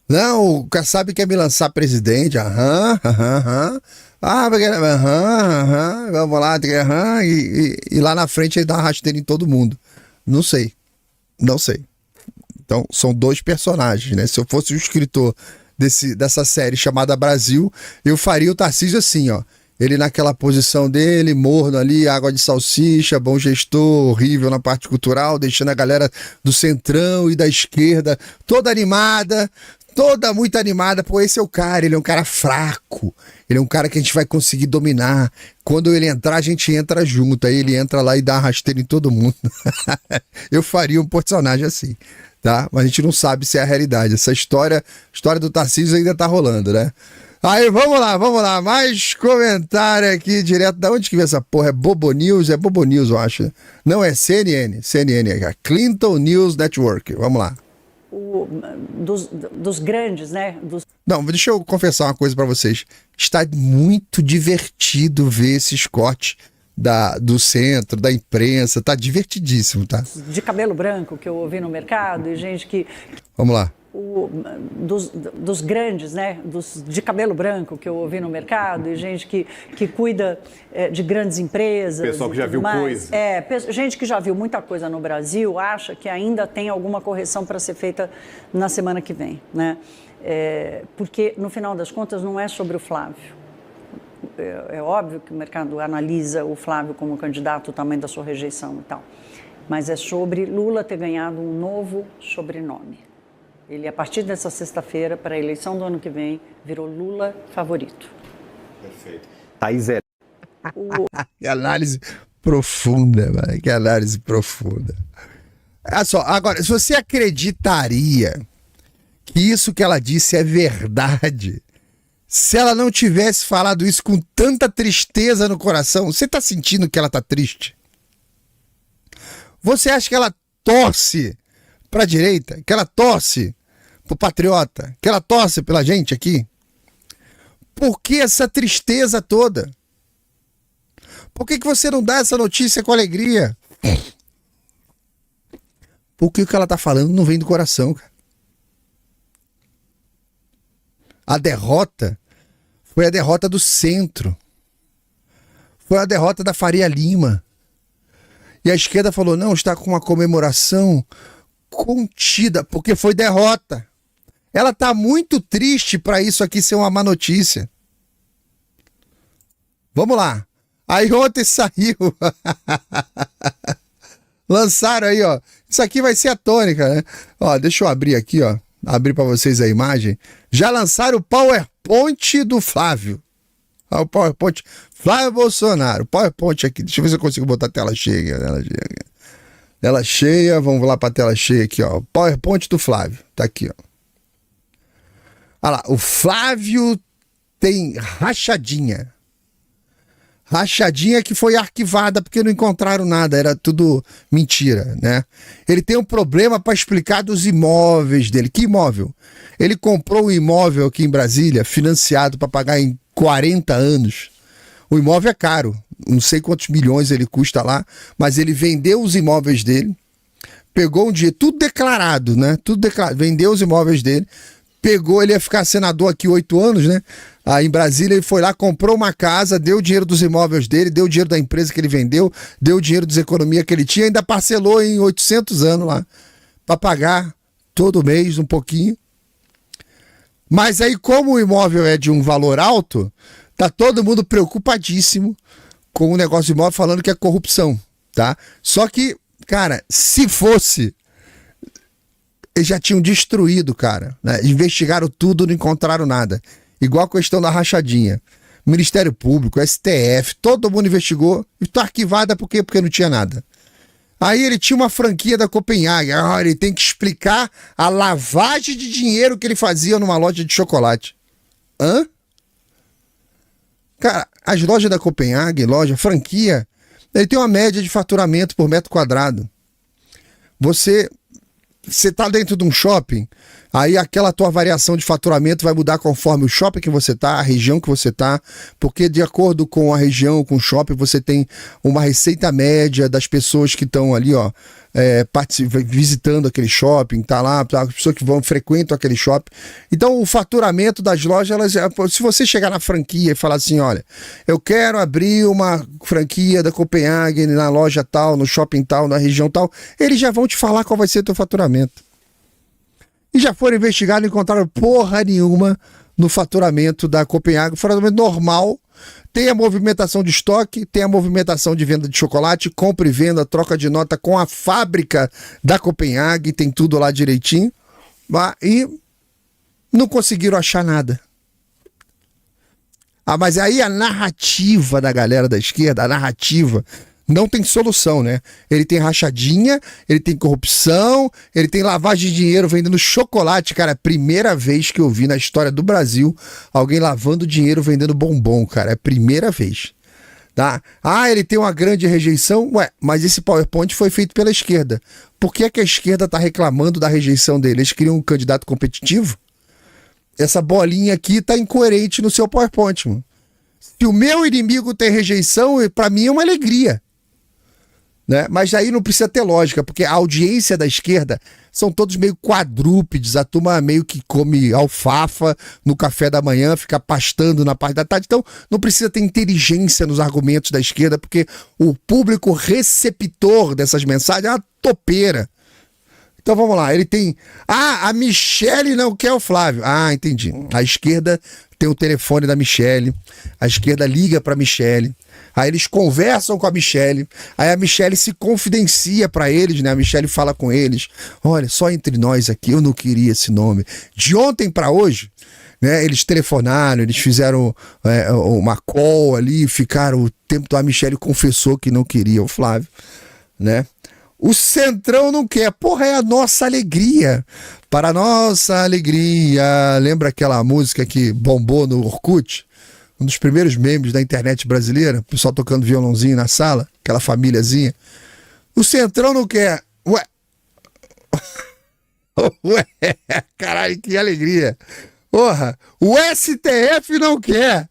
Não, o Kassab quer me lançar presidente, vamos lá, e lá na frente ele dá uma rasteira em todo mundo. Não sei. Então, são dois personagens, né? Se eu fosse o escritor dessa série chamada Brasil, eu faria o Tarcísio assim, ó. Ele naquela posição dele, morno ali, água de salsicha, bom gestor, horrível na parte cultural, deixando a galera do centrão e da esquerda toda animada, toda muito animada. Pô, esse é o cara, ele é um cara fraco, ele é um cara que a gente vai conseguir dominar. Quando ele entrar, a gente entra junto, aí ele entra lá e dá uma rasteira em todo mundo. Eu faria um personagem assim, tá? Mas a gente não sabe se é a realidade. Essa história do Tarcísio ainda tá rolando, né? Aí, vamos lá, mais comentário aqui direto, da onde que vem essa porra? É Bobo News, eu acho, né? Não, é CNN, é Clinton News Network, vamos lá. Dos grandes, né? Não, deixa eu confessar uma coisa pra vocês. Está muito divertido ver esses cortes do centro, da imprensa, tá divertidíssimo, tá? De cabelo branco que eu ouvi no mercado e gente que... Vamos lá. Dos grandes, né? De cabelo branco que eu ouvi no mercado e gente que cuida de grandes empresas. Pessoal que já viu coisa. Gente que já viu muita coisa no Brasil acha que ainda tem alguma correção para ser feita na semana que vem, né? Porque, no final das contas, não é sobre o Flávio. É óbvio que o mercado analisa o Flávio como candidato, o tamanho da sua rejeição e tal. Mas é sobre Lula ter ganhado um novo sobrenome. Ele, a partir dessa sexta-feira, para a eleição do ano que vem, virou Lula favorito. Perfeito. Thaís é... Que análise profunda, mano. Que análise profunda. Olha só, agora, se você acreditaria que isso que ela disse é verdade, se ela não tivesse falado isso com tanta tristeza no coração, você tá sentindo que ela tá triste? Você acha que ela torce pra direita? Que ela torce pro patriota? Que ela torce pela gente aqui? Por que essa tristeza toda? Por que você não dá essa notícia com alegria? Porque o que ela tá falando não vem do coração, cara. A derrota foi a derrota do centro. Foi a derrota da Faria Lima. E a esquerda falou, não, está com uma comemoração contida, porque foi derrota. Ela tá muito triste para isso aqui ser uma má notícia. Vamos lá. Aí ontem saiu. Lançaram aí, ó. Isso aqui vai ser a tônica, né? Ó, deixa eu abrir aqui, ó. Abrir para vocês a imagem. Já lançaram o PowerPoint do Flávio. Ó, o PowerPoint. Flávio Bolsonaro. O PowerPoint aqui. Deixa eu ver se eu consigo botar a tela cheia. Tela cheia. Vamos lá para a tela cheia aqui, ó. PowerPoint do Flávio. Tá aqui, ó. Olha lá. O Flávio tem rachadinha. Rachadinha que foi arquivada porque não encontraram nada, era tudo mentira, né? Ele tem um problema para explicar dos imóveis dele. Que imóvel? Ele comprou um imóvel aqui em Brasília, financiado para pagar em 40 anos. O imóvel é caro, não sei quantos milhões ele custa lá, mas ele vendeu os imóveis dele, pegou um dinheiro, tudo declarado, né? Tudo declarado, vendeu os imóveis dele, pegou, ele ia ficar senador aqui 8 anos, né? Aí em Brasília ele foi lá, comprou uma casa, deu o dinheiro dos imóveis dele, deu o dinheiro da empresa que ele vendeu, deu o dinheiro das economias que ele tinha, ainda parcelou em 800 anos lá, para pagar todo mês um pouquinho. Mas aí, como o imóvel é de um valor alto, tá todo mundo preocupadíssimo com o negócio de imóvel, falando que é corrupção, tá? Só que, cara, se fosse, eles já tinham destruído, cara, né? Investigaram tudo, não encontraram nada. Igual a questão da rachadinha. Ministério Público, STF, todo mundo investigou e tá arquivada por quê? Porque não tinha nada. Aí ele tinha uma franquia da Copenhague. Ele tem que explicar a lavagem de dinheiro que ele fazia numa loja de chocolate. Hã? Cara, as lojas da Copenhague, franquia, ele tem uma média de faturamento por metro quadrado. Você tá dentro de um shopping, aí aquela tua variação de faturamento vai mudar conforme o shopping que você tá, a região que você tá, porque de acordo com a região, com o shopping, você tem uma receita média das pessoas que estão ali, ó, visitando aquele shopping, tá lá, as pessoas que frequentam aquele shopping. Então o faturamento das lojas, se você chegar na franquia e falar assim, olha, eu quero abrir uma franquia da Copenhague na loja tal, no shopping tal, na região tal, eles já vão te falar qual vai ser o teu faturamento. E já foram investigar, não encontraram porra nenhuma no faturamento da Copenhague, faturamento normal. Tem a movimentação de estoque, tem a movimentação de venda de chocolate, compra e venda, troca de nota com a fábrica da Copenhague, tem tudo lá direitinho. E não conseguiram achar nada. Mas aí a narrativa da galera da esquerda, a narrativa não tem solução, né? Ele tem rachadinha, ele tem corrupção, ele tem lavagem de dinheiro vendendo chocolate. Cara, é a primeira vez que eu vi na história do Brasil alguém lavando dinheiro vendendo bombom, cara. É a primeira vez. Tá? Ele tem uma grande rejeição. Ué, mas esse PowerPoint foi feito pela esquerda. Por que a esquerda tá reclamando da rejeição dele? Eles queriam um candidato competitivo? Essa bolinha aqui tá incoerente no seu PowerPoint, mano. Se o meu inimigo tem rejeição, pra mim é uma alegria. Né? Mas aí não precisa ter lógica, porque a audiência da esquerda são todos meio quadrúpedes, a turma meio que come alfafa no café da manhã, fica pastando na parte da tarde, então não precisa ter inteligência nos argumentos da esquerda, porque o público receptor dessas mensagens é uma topeira. Então vamos lá, ele tem... a Michele não quer o Flávio. Entendi. A esquerda tem o telefone da Michele, a esquerda liga pra Michele, aí eles conversam com a Michele, aí a Michele se confidencia pra eles, né? A Michele fala com eles, olha, só entre nós aqui, eu não queria esse nome. De ontem pra hoje, né? Eles telefonaram, eles fizeram uma call ali, ficaram o tempo todo, a Michele confessou que não queria o Flávio, né? O Centrão não quer. Porra, é a nossa alegria. Para a nossa alegria. Lembra aquela música que bombou no Orkut? Um dos primeiros memes da internet brasileira. O pessoal tocando violãozinho na sala. Aquela famíliazinha. O Centrão não quer. Ué. Ué. Caralho, que alegria. Porra. O STF não quer.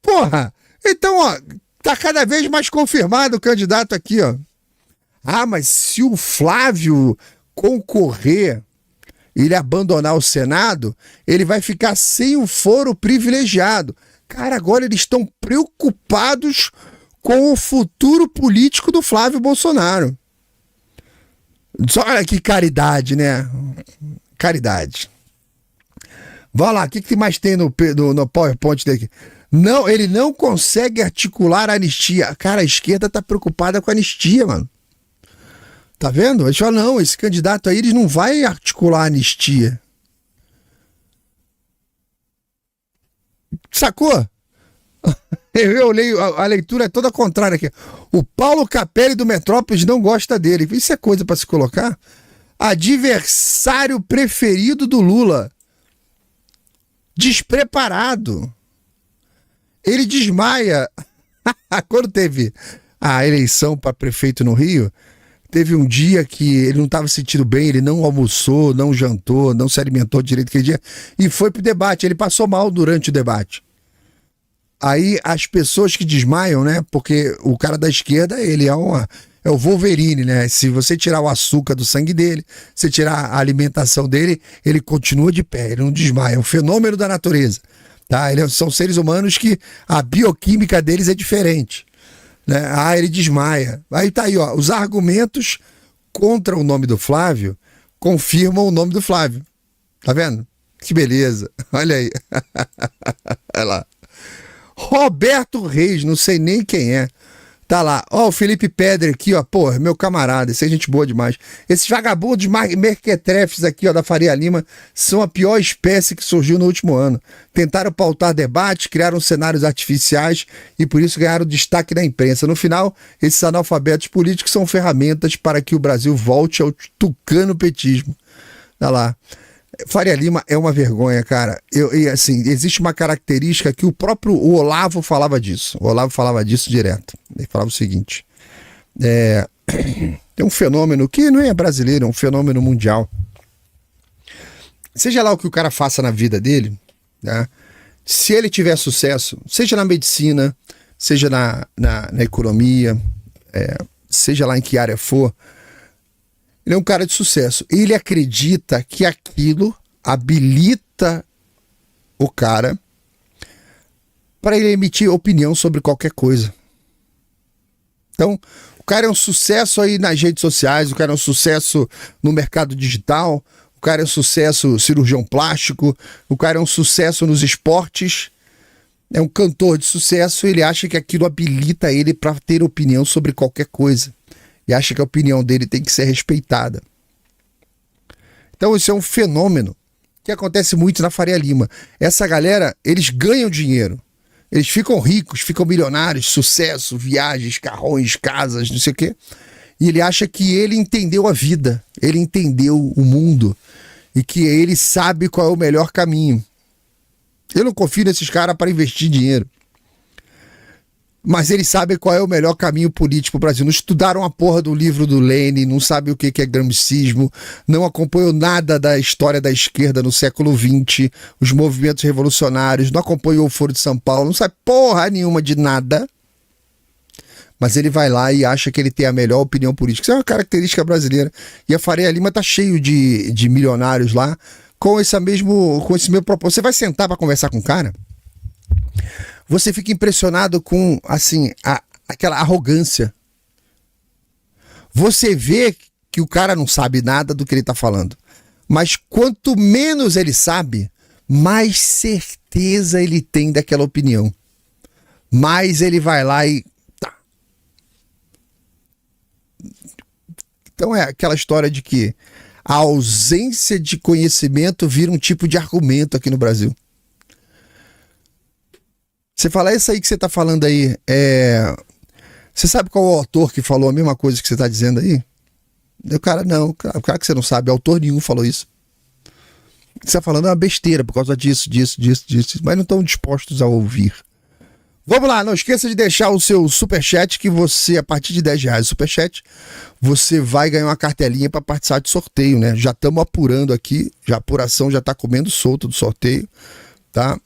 Porra. Então, ó. Tá cada vez mais confirmado o candidato aqui, ó. Mas se o Flávio concorrer, ele abandonar o Senado, ele vai ficar sem o foro privilegiado. Cara, agora eles estão preocupados com o futuro político do Flávio Bolsonaro. Olha que caridade, né? Caridade. Vamos lá, o que mais tem no PowerPoint daqui? Não, ele não consegue articular a anistia. Cara, a esquerda tá preocupada com a anistia, mano. Tá vendo? Eles falam, não, esse candidato aí, ele não vai articular a anistia. Sacou? Eu leio, a leitura é toda contrária aqui. O Paulo Capelli do Metrópolis não gosta dele. Isso é coisa para se colocar? Adversário preferido do Lula. Despreparado. Ele desmaia. Quando teve a eleição para prefeito no Rio, teve um dia que ele não estava se sentindo bem, ele não almoçou, não jantou, não se alimentou direito aquele dia e foi pro debate. Ele passou mal durante o debate. Aí as pessoas que desmaiam, né? Porque o cara da esquerda, ele é o Wolverine, né? Se você tirar o açúcar do sangue dele, se tirar a alimentação dele, ele continua de pé, ele não desmaia. É um fenômeno da natureza, tá? São seres humanos que a bioquímica deles é diferente, né? Ele desmaia. Aí tá aí, ó, os argumentos contra o nome do Flávio confirmam o nome do Flávio. Tá vendo? Que beleza. Olha aí. Olha lá. Roberto Reis, não sei nem quem é. Tá lá, ó, o Felipe Pedre aqui, ó, pô, meu camarada, esse é gente boa demais. Esses vagabundos mequetrefes aqui, ó, da Faria Lima, são a pior espécie que surgiu no último ano. Tentaram pautar debates, criaram cenários artificiais e por isso ganharam destaque na imprensa. No final, esses analfabetos políticos são ferramentas para que o Brasil volte ao tucano-petismo. Tá lá. Faria Lima é uma vergonha, cara. Assim, existe uma característica que o próprio Olavo falava disso. O Olavo falava disso direto. Ele falava o seguinte: tem um fenômeno que não é brasileiro, é um fenômeno mundial. Seja lá o que o cara faça na vida dele, né? Se ele tiver sucesso, seja na medicina, seja na economia, seja lá em que área for, ele é um cara de sucesso. Ele acredita que aquilo habilita o cara para ele emitir opinião sobre qualquer coisa. Então, o cara é um sucesso aí nas redes sociais, o cara é um sucesso no mercado digital, o cara é um sucesso cirurgião plástico, o cara é um sucesso nos esportes, é um cantor de sucesso, ele acha que aquilo habilita ele para ter opinião sobre qualquer coisa. E acha que a opinião dele tem que ser respeitada. Então isso é um fenômeno que acontece muito na Faria Lima. Essa galera, eles ganham dinheiro. Eles ficam ricos, ficam milionários, sucesso, viagens, carrões, casas, não sei o quê. E ele acha que ele entendeu a vida, ele entendeu o mundo e que ele sabe qual é o melhor caminho. Eu não confio nesses caras para investir dinheiro. Mas eles sabem qual é o melhor caminho político para o Brasil. Não estudaram a porra do livro do Lênin, não sabem o que é gramscismo, não acompanham nada da história da esquerda no século XX, os movimentos revolucionários, não acompanham o Foro de São Paulo, não sabe porra nenhuma de nada. Mas ele vai lá e acha que ele tem a melhor opinião política. Isso é uma característica brasileira. E a Faria Lima tá cheio de milionários lá com esse mesmo propósito. Você vai sentar para conversar com o cara, você fica impressionado com, assim, aquela arrogância. Você vê que o cara não sabe nada do que ele está falando. Mas quanto menos ele sabe, mais certeza ele tem daquela opinião. Mais ele vai lá e... Tá. Então é aquela história de que a ausência de conhecimento vira um tipo de argumento aqui no Brasil. Você fala, isso aí que você está falando aí, você sabe qual é o autor que falou a mesma coisa que você está dizendo aí? O cara, não, claro que você não sabe, autor nenhum falou isso. O que você está falando é uma besteira por causa disso, mas não estão dispostos a ouvir. Vamos lá, não esqueça de deixar o seu superchat, que você, a partir de R$10 superchat, você vai ganhar uma cartelinha para participar de sorteio, né? Já estamos apurando aqui, a apuração já está comendo solto do sorteio, tá?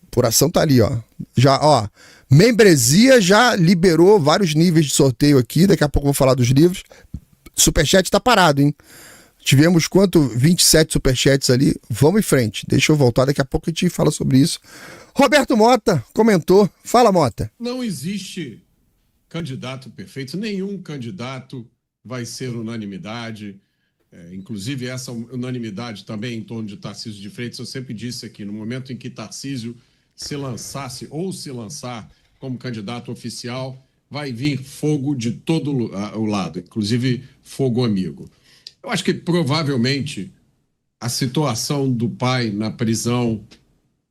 Apuração tá ali, ó. Já, ó, membresia já liberou vários níveis de sorteio aqui. Daqui a pouco eu vou falar dos livros. Superchat tá parado, hein? Tivemos quanto? 27 superchats ali. Vamos em frente. Deixa eu voltar, daqui a pouco a gente fala sobre isso. Roberto Mota comentou. Fala, Mota. Não existe candidato perfeito. Nenhum candidato vai ser unanimidade. Inclusive essa unanimidade também em torno de Tarcísio de Freitas. Eu sempre disse aqui, no momento em que Tarcísio se lançasse ou se lançar como candidato oficial, vai vir fogo de todo o lado, inclusive fogo amigo. Eu acho que provavelmente a situação do pai na prisão,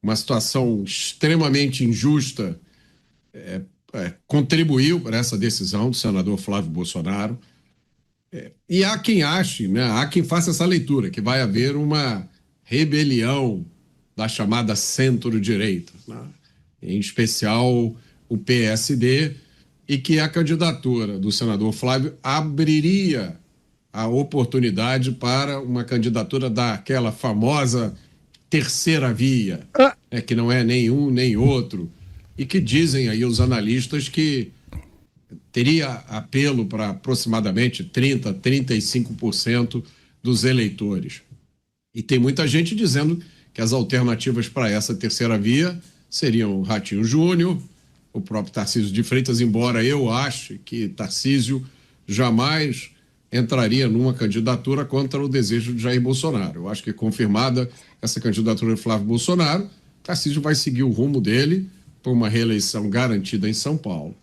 uma situação extremamente injusta, contribuiu para essa decisão do senador Flávio Bolsonaro. E há quem ache, né, há quem faça essa leitura, que vai haver uma rebelião da chamada centro-direita, né? em especial o PSD, e que a candidatura do senador Flávio abriria a oportunidade para uma candidatura daquela famosa terceira via, que não é nem um nem outro, e que dizem aí os analistas que teria apelo para aproximadamente 30%, 35% dos eleitores. E tem muita gente dizendo que as alternativas para essa terceira via seriam o Ratinho Júnior, o próprio Tarcísio de Freitas, embora eu ache que Tarcísio jamais entraria numa candidatura contra o desejo de Jair Bolsonaro. Eu acho que confirmada essa candidatura de Flávio Bolsonaro, Tarcísio vai seguir o rumo dele por uma reeleição garantida em São Paulo.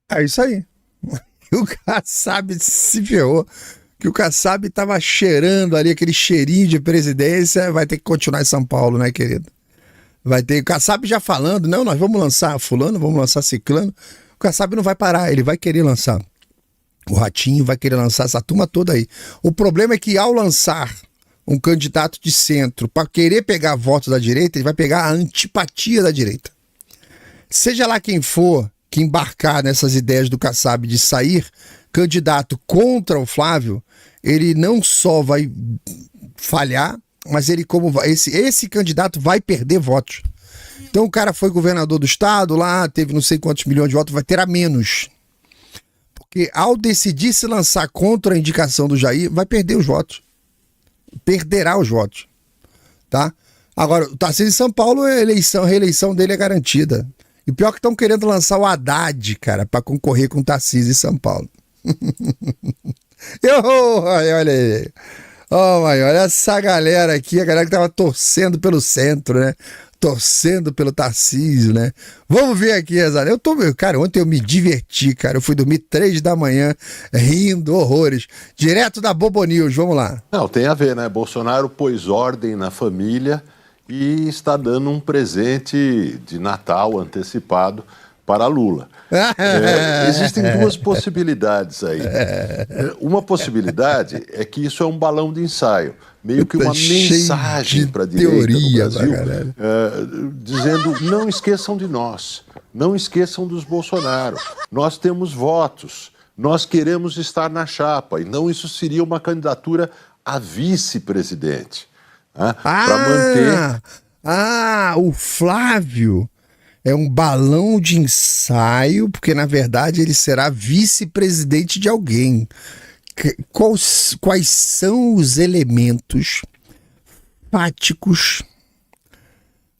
É isso aí. O Kassab se ferrou. Que o Kassab estava cheirando ali, aquele cheirinho de presidência, vai ter que continuar em São Paulo, né, querido? Vai ter o Kassab já falando, não, nós vamos lançar fulano, vamos lançar ciclano. O Kassab não vai parar, ele vai querer lançar. O Ratinho vai querer lançar essa turma toda aí. O problema é que ao lançar um candidato de centro para querer pegar votos da direita, ele vai pegar a antipatia da direita. Seja lá quem for que embarcar nessas ideias do Kassab de sair candidato contra o Flávio, ele não só vai falhar, mas ele esse candidato vai perder votos. Então o cara foi governador do estado lá, teve não sei quantos milhões de votos, vai ter a menos. Porque ao decidir se lançar contra a indicação do Jair, vai perder os votos. Perderá os votos. Tá? Agora, o Tarcísio em São Paulo, a reeleição dele é garantida. E pior que estão querendo lançar o Haddad, cara, para concorrer com o Tarcísio em São Paulo. Olha aí. Olha essa galera aqui, a galera que tava torcendo pelo centro, né? Torcendo pelo Tarcísio, né? Vamos ver aqui, Rezar. Cara, ontem eu me diverti, cara. Eu fui dormir 3 da manhã, rindo horrores. Direto da Bobo News, vamos lá. Não, tem a ver, né? Bolsonaro pôs ordem na família e está dando um presente de Natal antecipado para Lula. Existem duas possibilidades aí. Uma possibilidade é que isso é um balão de ensaio, meio que uma mensagem para a direita do Brasil, dizendo: não esqueçam de nós, não esqueçam dos Bolsonaro, nós temos votos, nós queremos estar na chapa. Então isso seria uma candidatura a vice-presidente, para manter... o Flávio é um balão de ensaio, porque na verdade ele será vice-presidente de alguém. Quais são os elementos fáticos?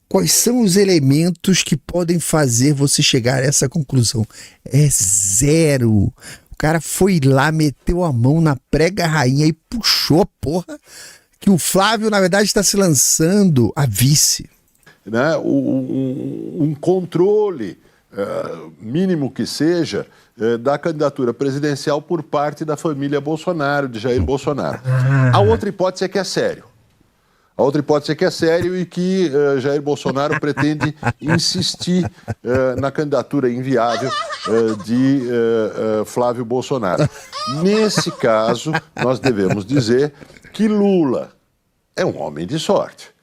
Quais são os elementos que podem fazer você chegar a essa conclusão? É zero. O cara foi lá, meteu a mão na prega rainha e puxou a porra que o Flávio, na verdade, está se lançando a vice. Né, um controle, mínimo que seja, da candidatura presidencial por parte da família Bolsonaro, de Jair Bolsonaro. A outra hipótese é que é sério. A outra hipótese é que é sério e que Jair Bolsonaro pretende insistir na candidatura inviável de Flávio Bolsonaro. Nesse caso, nós devemos dizer que Lula é um homem de sorte.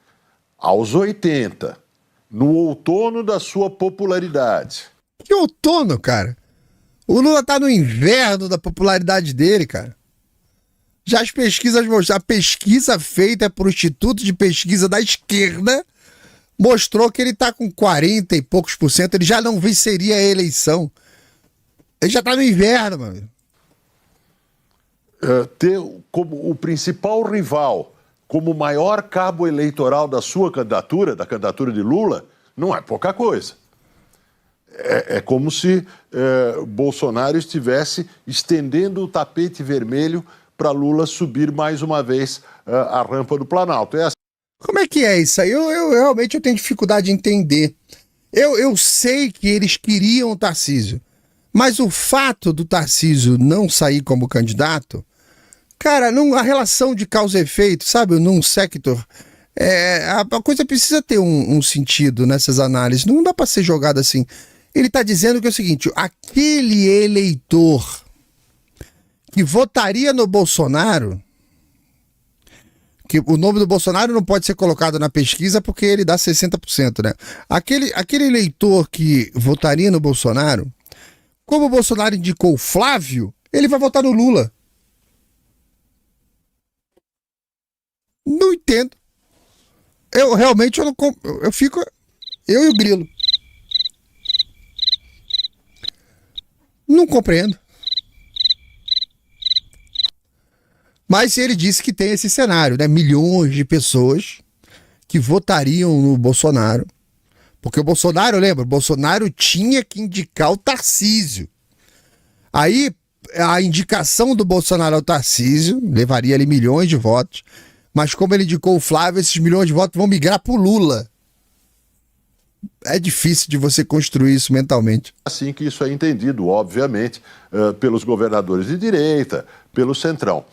Aos 80, no outono da sua popularidade. Que outono, cara? O Lula tá no inverno da popularidade dele, cara. Já as pesquisas mostraram, a pesquisa feita por Instituto de Pesquisa da Esquerda mostrou que ele tá com 40 e poucos %, ele já não venceria a eleição. Ele já tá no inverno, mano. Ter como o principal rival, como o maior cabo eleitoral da sua candidatura, da candidatura de Lula, não é pouca coisa. É como se Bolsonaro estivesse estendendo o tapete vermelho para Lula subir mais uma vez a rampa do Planalto. Assim. Como é que é isso aí? Eu realmente tenho dificuldade de entender. Eu sei que eles queriam o Tarcísio, mas o fato do Tarcísio não sair como candidato, cara, a relação de causa e efeito, sabe, num sector, a coisa precisa ter um sentido nessas análises, não dá para ser jogado assim. Ele está dizendo que é o seguinte: aquele eleitor que votaria no Bolsonaro, Que o nome do Bolsonaro não pode ser colocado na pesquisa porque ele dá 60%, né? Aquele eleitor que votaria no Bolsonaro, como o Bolsonaro indicou o Flávio, ele vai votar no Lula. Não entendo. Eu realmente eu não eu fico eu e o Grilo. Não compreendo. Mas ele disse que tem esse cenário, né? Milhões de pessoas que votariam no Bolsonaro. Porque o Bolsonaro, lembra? O Bolsonaro tinha que indicar o Tarcísio. Aí, a indicação do Bolsonaro ao Tarcísio levaria ali milhões de votos. Mas como ele indicou o Flávio, esses milhões de votos vão migrar pro Lula. É difícil de você construir isso mentalmente. Assim que isso é entendido, obviamente, pelos governadores de direita, pelo Centrão.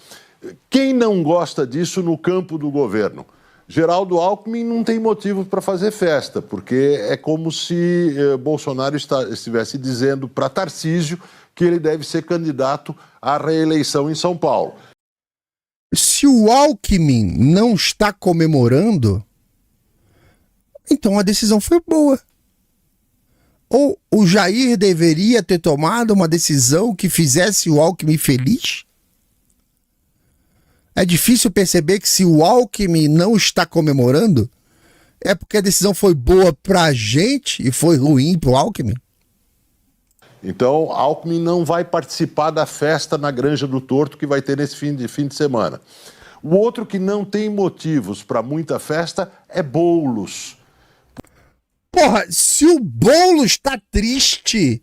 Quem não gosta disso no campo do governo? Geraldo Alckmin não tem motivo para fazer festa, porque é como se Bolsonaro estivesse dizendo para Tarcísio que ele deve ser candidato à reeleição em São Paulo. Se o Alckmin não está comemorando, então a decisão foi boa. Ou o Jair deveria ter tomado uma decisão que fizesse o Alckmin feliz? É difícil perceber que se o Alckmin não está comemorando, é porque a decisão foi boa pra gente e foi ruim pro Alckmin. Então, Alckmin não vai participar da festa na Granja do Torto que vai ter nesse fim de semana. O outro que não tem motivos para muita festa é Boulos. Porra, se o Boulos tá triste,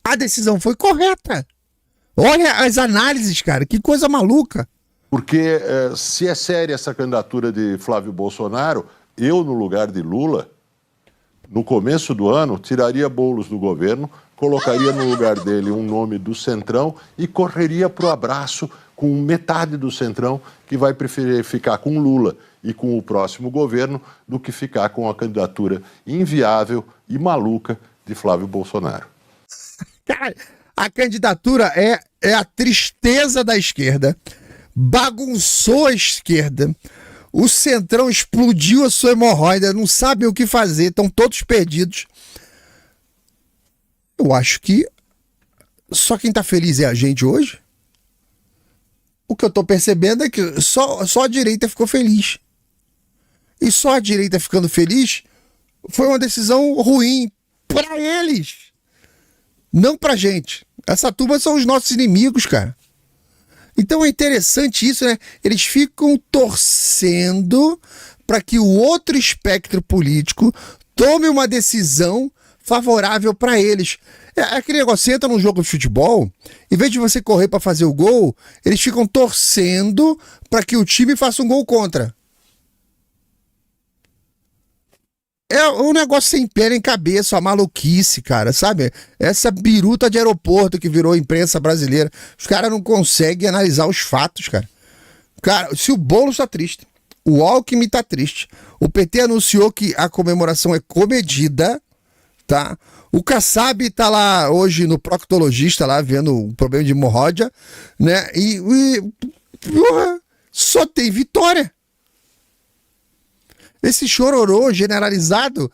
a decisão foi correta. Olha as análises, cara, que coisa maluca. Porque se é séria essa candidatura de Flávio Bolsonaro, eu, no lugar de Lula, no começo do ano, tiraria Boulos do governo, colocaria no lugar dele um nome do Centrão e correria pro abraço com metade do Centrão, que vai preferir ficar com Lula e com o próximo governo do que ficar com a candidatura inviável e maluca de Flávio Bolsonaro. Cara, a candidatura é a tristeza da esquerda, bagunçou a esquerda, o Centrão explodiu a sua hemorroida, não sabem o que fazer, estão todos perdidos. Eu acho que só quem tá feliz é a gente hoje. O que eu tô percebendo é que só a direita ficou feliz. E só a direita ficando feliz foi uma decisão ruim para eles, não pra gente. Essa turma são os nossos inimigos, cara. Então é interessante isso, né? Eles ficam torcendo para que o outro espectro político tome uma decisão favorável para eles. É aquele negócio, você entra num jogo de futebol, em vez de você correr para fazer o gol, eles ficam torcendo para que o time faça um gol contra. É um negócio sem pé nem cabeça, uma maluquice, cara, sabe? Essa biruta de aeroporto que virou imprensa brasileira. Os caras não conseguem analisar os fatos, cara. Cara, se o Boulos tá triste, o Alckmin tá triste, o PT anunciou que a comemoração é comedida, tá? O Kassab tá lá hoje no proctologista, lá vendo o problema de hemorroida, né? E porra, só tem vitória. Esse chororô generalizado,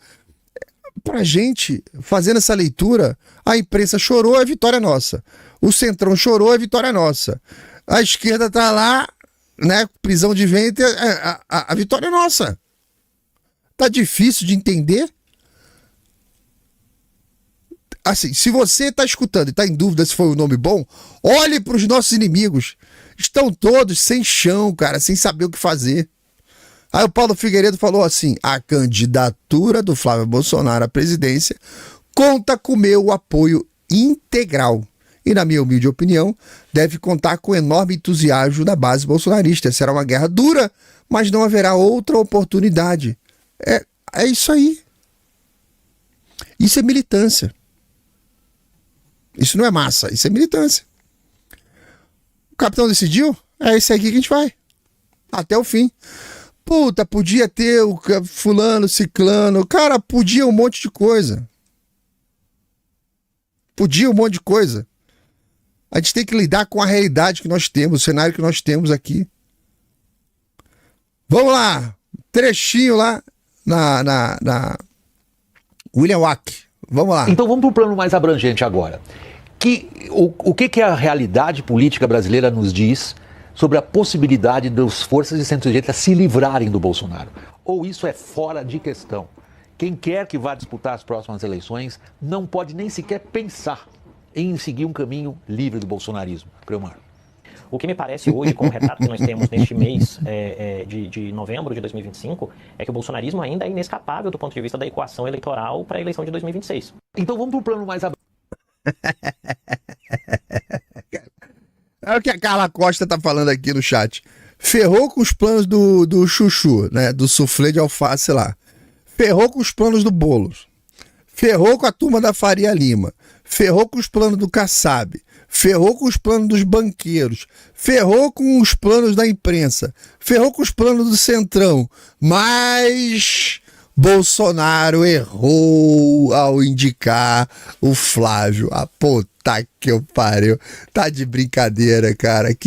pra gente, fazendo essa leitura, a imprensa chorou, é vitória nossa. O Centrão chorou, é vitória nossa. A esquerda tá lá, né, prisão de ventre, a vitória é nossa. Tá difícil de entender? Assim, se você tá escutando e tá em dúvida se foi um nome bom, olhe pros nossos inimigos. Estão todos sem chão, cara, sem saber o que fazer. Aí o Paulo Figueiredo falou assim: a candidatura do Flávio Bolsonaro à presidência conta com meu apoio integral. E, na minha humilde opinião, deve contar com enorme entusiasmo da base bolsonarista. Será uma guerra dura, mas não haverá outra oportunidade. É isso aí. Isso é militância. Isso não é massa, isso é militância. O capitão decidiu? É esse aqui que a gente vai. Até o fim. Puta, podia ter o fulano, ciclano. Cara, podia um monte de coisa. Podia um monte de coisa. A gente tem que lidar com a realidade que nós temos, o cenário que nós aqui. Vamos lá, trechinho lá na William Wack. Vamos lá. Então vamos para o plano mais abrangente agora. O que a realidade política brasileira nos diz sobre a possibilidade das forças de centro-direita se livrarem do Bolsonaro? Ou isso é fora de questão? Quem quer que vá disputar as próximas eleições não pode nem sequer pensar em seguir um caminho livre do bolsonarismo. Cleomar. O que me parece hoje, com o retrato que nós temos neste mês de novembro de 2025, é que o bolsonarismo ainda é inescapável do ponto de vista da equação eleitoral para a eleição de 2026. Então vamos para o plano mais abrangente. É o que a Carla Costa tá falando aqui no chat. Ferrou com os planos do Chuchu, né? Do soufflé de alface lá. Ferrou com os planos do Boulos. Ferrou com a turma da Faria Lima. Ferrou com os planos do Kassab. Ferrou com os planos dos banqueiros. Ferrou com os planos da imprensa. Ferrou com os planos do Centrão. Mas Bolsonaro errou ao indicar o Flávio. A puta que eu pariu. Tá de brincadeira, cara. Que